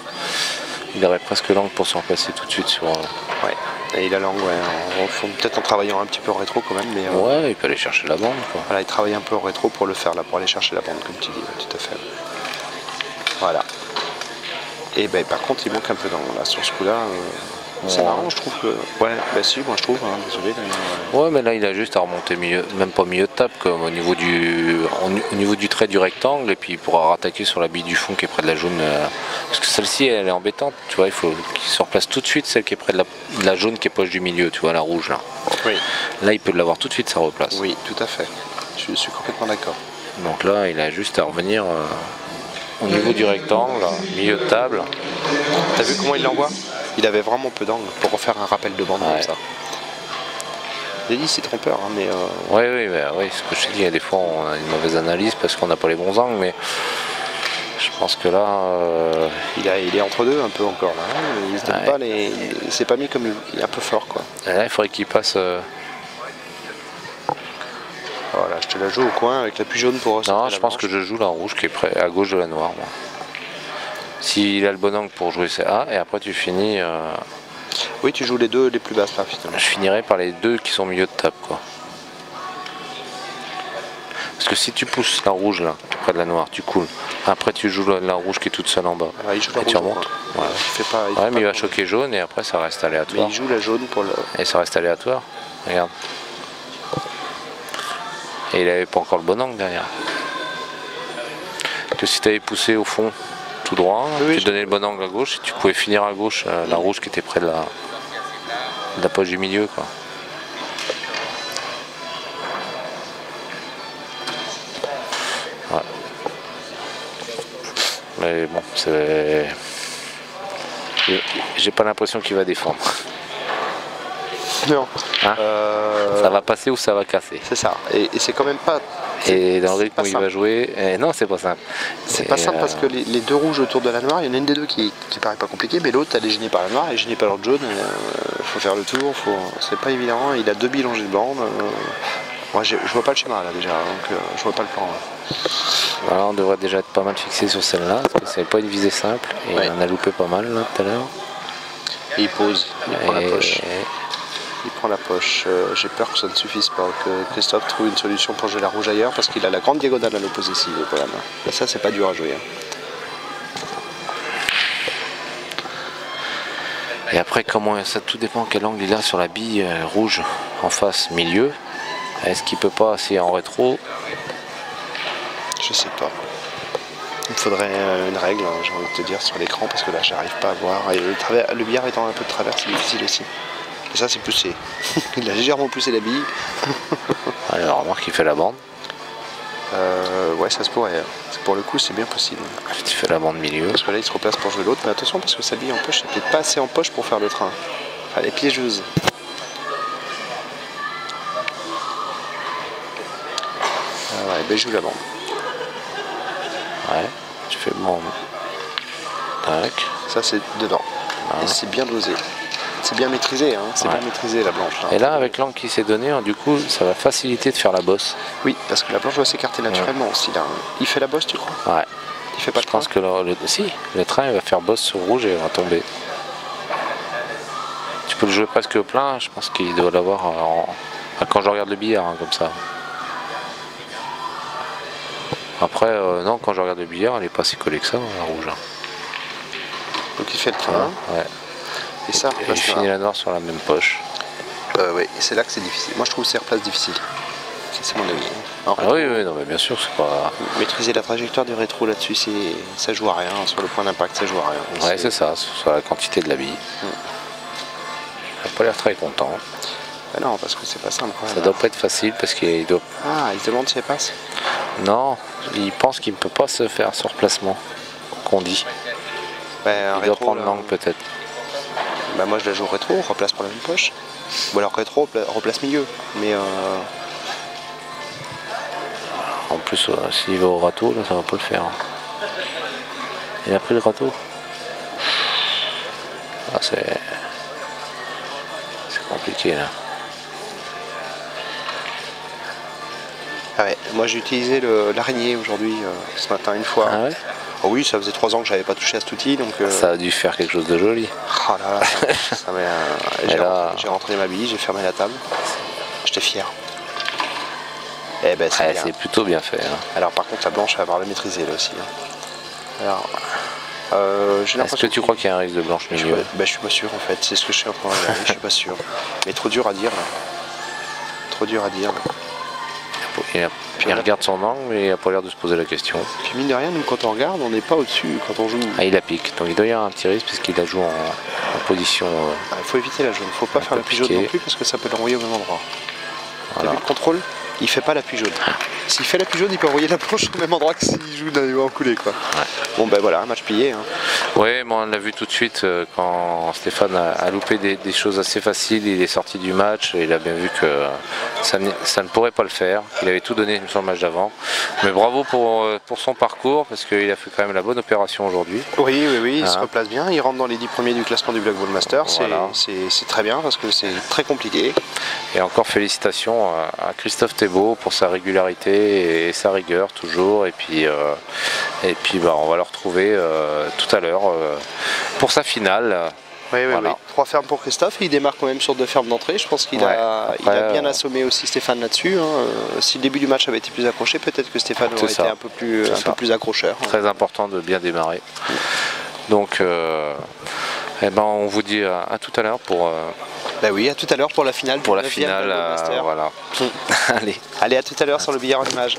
[SPEAKER 1] Il aurait presque l'angle pour s'en passer tout de suite sur.
[SPEAKER 2] Ouais, et il a l'angle, ouais. Peut-être en travaillant un petit peu en rétro quand même. Mais,
[SPEAKER 1] ouais, il peut aller chercher la bande. Quoi.
[SPEAKER 2] Voilà, il travaille un peu en rétro pour le faire, là, pour aller chercher la bande, comme tu dis, tout à fait. Voilà. Et ben, par contre, il manque un peu là, sur ce coup-là. C'est marrant, je trouve que. Ouais, bah si, moi je trouve, hein, désolé.
[SPEAKER 1] Ouais, mais là il a juste à remonter milieu, même pas milieu de table, comme au niveau du trait du rectangle, et puis il pourra rattaquer sur la bille du fond qui est près de la jaune. Parce que celle-ci elle est embêtante, tu vois, il faut qu'il se replace tout de suite, celle qui est près de la jaune qui est proche du milieu, tu vois, la rouge là.
[SPEAKER 2] Oui.
[SPEAKER 1] Là il peut l'avoir tout de suite, ça replace.
[SPEAKER 2] Oui, tout à fait. Je suis complètement d'accord.
[SPEAKER 1] Donc là il a juste à revenir au niveau du rectangle, milieu de table.
[SPEAKER 2] T'as vu comment il l'envoie? Il avait vraiment peu d'angle pour refaire un rappel de bande comme ça. J'ai dit c'est trompeur, hein, mais...
[SPEAKER 1] Oui, ce que je te dis, il y a des fois on a une mauvaise analyse parce qu'on n'a pas les bons angles, mais je pense que là...
[SPEAKER 2] Il est entre deux un peu encore là, hein. Il se donne pas les... C'est pas mis comme il est un peu fort quoi.
[SPEAKER 1] Et là il faudrait qu'il passe...
[SPEAKER 2] Voilà, je te la joue au coin avec la plus jaune pour...
[SPEAKER 1] Non, je pense que je joue la rouge qui est près, à gauche de la noire. Moi. S'il a le bon angle pour jouer, c'est A, et après tu finis...
[SPEAKER 2] Oui, tu joues les deux les plus basses là finalement.
[SPEAKER 1] Je finirai par les deux qui sont au milieu de table, quoi. Parce que si tu pousses la rouge là, près de la noire, tu coules. Après tu joues la rouge qui est toute seule en bas.
[SPEAKER 2] Ah, il joue la
[SPEAKER 1] et
[SPEAKER 2] rouge,
[SPEAKER 1] tu remontes.
[SPEAKER 2] Ouais,
[SPEAKER 1] Mais il va choquer jaune et après ça reste aléatoire.
[SPEAKER 2] Mais il joue la jaune pour le...
[SPEAKER 1] Et ça reste aléatoire. Regarde. Et il avait pas encore le bon angle derrière. Que si tu avais poussé au fond tout droit, tu donnais le bon angle à gauche et tu pouvais finir à gauche la rouge qui était près de la poche du milieu, quoi. Ouais. Mais bon, c'est... J'ai pas l'impression qu'il va défendre.
[SPEAKER 2] Non.
[SPEAKER 1] Hein ça va passer ou ça va casser.
[SPEAKER 2] C'est ça. Et c'est quand même pas...
[SPEAKER 1] Et dans le rythme où il va jouer, non, c'est pas simple.
[SPEAKER 2] C'est pas simple parce que les deux rouges autour de la noire, il y en a une des deux qui paraît pas compliquée, mais l'autre elle est gênée par la noire, elle est gênée par l'autre jaune. Faut faire le tour, c'est pas évident. Il a deux billes longées de bande. Moi je vois pas le schéma là déjà, donc je vois pas le plan. Là.
[SPEAKER 1] Voilà, on devrait déjà être pas mal fixé sur celle-là, parce que c'est pas une visée simple, et on a loupé pas mal là tout à l'heure.
[SPEAKER 2] Et il pose, il prend la poche. Il prend la poche. J'ai peur que ça ne suffise pas, que Christophe trouve une solution pour jouer la rouge ailleurs, parce qu'il a la grande diagonale à l'opposé s'il veut quand même. Et ça, c'est pas dur à jouer.
[SPEAKER 1] Et après, comment ça tout dépend quel angle il a sur la bille rouge en face, milieu. Est-ce qu'il peut pas essayer en rétro?
[SPEAKER 2] Je sais pas. Il me faudrait une règle, hein, j'ai envie de te dire, sur l'écran, parce que là, j'arrive pas à voir. Et le billard étant un peu de travers, c'est difficile aussi. Et ça, c'est poussé. Il a légèrement poussé la bille.
[SPEAKER 1] Alors, remarque qu'il fait la bande.
[SPEAKER 2] Ouais, ça se pourrait. Pour le coup, c'est bien possible.
[SPEAKER 1] Tu fais la bande milieu.
[SPEAKER 2] Parce que là, il se replace pour jouer l'autre. Mais attention, parce que sa bille en poche, c'est peut-être pas assez en poche pour faire le train. Elle est piégeuse. Ah ouais, ben joue la bande.
[SPEAKER 1] Ouais, tu fais bande. Tac.
[SPEAKER 2] Ça, c'est dedans. Ouais. Et c'est bien dosé. C'est bien maîtrisé, hein. C'est bien maîtrisé la blanche. Là.
[SPEAKER 1] Et là, avec l'angle qui s'est donné, du coup, ça va faciliter de faire la bosse.
[SPEAKER 2] Oui, parce que la blanche doit s'écarter naturellement aussi. Là. Il fait la bosse, tu crois?
[SPEAKER 1] Ouais.
[SPEAKER 2] Il fait pas de train.
[SPEAKER 1] Je pense que si, le train il va faire bosse sur rouge et il va tomber. Tu peux le jouer presque au plein, je pense qu'il doit l'avoir quand je regarde le billard, hein, comme ça. Après, non, quand je regarde le billard, elle est pas si collée que ça, la rouge. Hein.
[SPEAKER 2] Donc il fait le 3.
[SPEAKER 1] Ouais.
[SPEAKER 2] Et ça,
[SPEAKER 1] il finit la noire sur la même poche.
[SPEAKER 2] Oui, et c'est là que c'est difficile. Moi je trouve ces replaces difficiles. C'est mon avis.
[SPEAKER 1] Oui, non, mais bien sûr, c'est pas.
[SPEAKER 2] Maîtriser la trajectoire du rétro là-dessus, ça joue à rien. Sur le point d'impact, ça joue à rien.
[SPEAKER 1] Ouais, c'est ça, sur la quantité de la bille. Il n'a pas l'air très content.
[SPEAKER 2] Ben non, parce que c'est pas simple.
[SPEAKER 1] Ça doit pas être facile parce qu'il doit.
[SPEAKER 2] Ah, il se demande si elle passe.
[SPEAKER 1] Non, il pense qu'il ne peut pas se faire sur placement, qu'on dit.
[SPEAKER 2] Ben,
[SPEAKER 1] il doit prendre l'angle peut-être.
[SPEAKER 2] Ben, moi je la joue rétro, replace pour la même poche. Ou alors rétro, replace milieu. Mais
[SPEAKER 1] en plus, s'il va au râteau, là, ça va pas le faire. Il a pris le râteau. Ah, c'est compliqué là.
[SPEAKER 2] Ah ouais, moi j'ai utilisé l'araignée aujourd'hui, ce matin une fois.
[SPEAKER 1] Ah ouais?
[SPEAKER 2] Oh oui, ça faisait 3 ans que j'avais pas touché à cet outil, donc.
[SPEAKER 1] Ça a dû faire quelque chose de joli.
[SPEAKER 2] Oh là là, j'ai rentré ma bille, j'ai fermé la table. J'étais fier. Eh ben
[SPEAKER 1] c'est plutôt bien fait. Hein.
[SPEAKER 2] Alors par contre la blanche elle va avoir la maîtriser là aussi. Hein. Alors,
[SPEAKER 1] est-ce que tu crois qu'il y a un risque de blanche milieu?
[SPEAKER 2] Je suis pas sûr en fait, c'est ce que je suis en train de regarder, je suis pas sûr. Mais trop dur à dire là. Trop dur à dire.
[SPEAKER 1] Il regarde son angle mais il n'a pas l'air de se poser la question.
[SPEAKER 2] Puis mine de rien, nous quand on regarde, on n'est pas au-dessus quand on joue.
[SPEAKER 1] Ah, il la pique, donc il doit y avoir un petit risque puisqu'il la joue en position.
[SPEAKER 2] Il faut éviter la jaune, il ne faut pas faire l'appui jaune non plus parce que ça peut l'envoyer au même endroit.
[SPEAKER 1] Voilà.
[SPEAKER 2] T'as vu le contrôle? Il fait pas l'appui jaune. S'il fait l'appui jaune, il peut envoyer la planche au même endroit que s'il joue d'un en coulé quoi. Ouais. Bon ben voilà, un match plié. Hein.
[SPEAKER 1] Oui, on l'a vu tout de suite quand Stéphane a loupé des choses assez faciles, il est sorti du match et il a bien vu que ça ne pourrait pas le faire. Il avait tout donné sur le match d'avant. Mais bravo pour son parcours parce qu'il a fait quand même la bonne opération aujourd'hui.
[SPEAKER 2] Oui, il se replace bien, il rentre dans les 10 premiers du classement du Black Ball Master. Voilà. C'est très bien parce que c'est très compliqué.
[SPEAKER 1] Et encore félicitations à Christophe Thébault pour sa régularité et sa rigueur toujours. Et puis on va le retrouver tout à l'heure pour sa finale.
[SPEAKER 2] Oui. 3 fermes pour Christophe, il démarre quand même sur 2 fermes d'entrée. Je pense qu'il a bien assommé aussi Stéphane là-dessus. Hein. Si le début du match avait été plus accroché, peut-être que Stéphane aurait été un peu plus accrocheur.
[SPEAKER 1] Très important de bien démarrer. Donc on vous dit à tout à l'heure pour.
[SPEAKER 2] Bah oui, à tout à l'heure pour la finale.
[SPEAKER 1] Pour la finale, voilà.
[SPEAKER 2] Allez, à tout à l'heure sur le billard en image.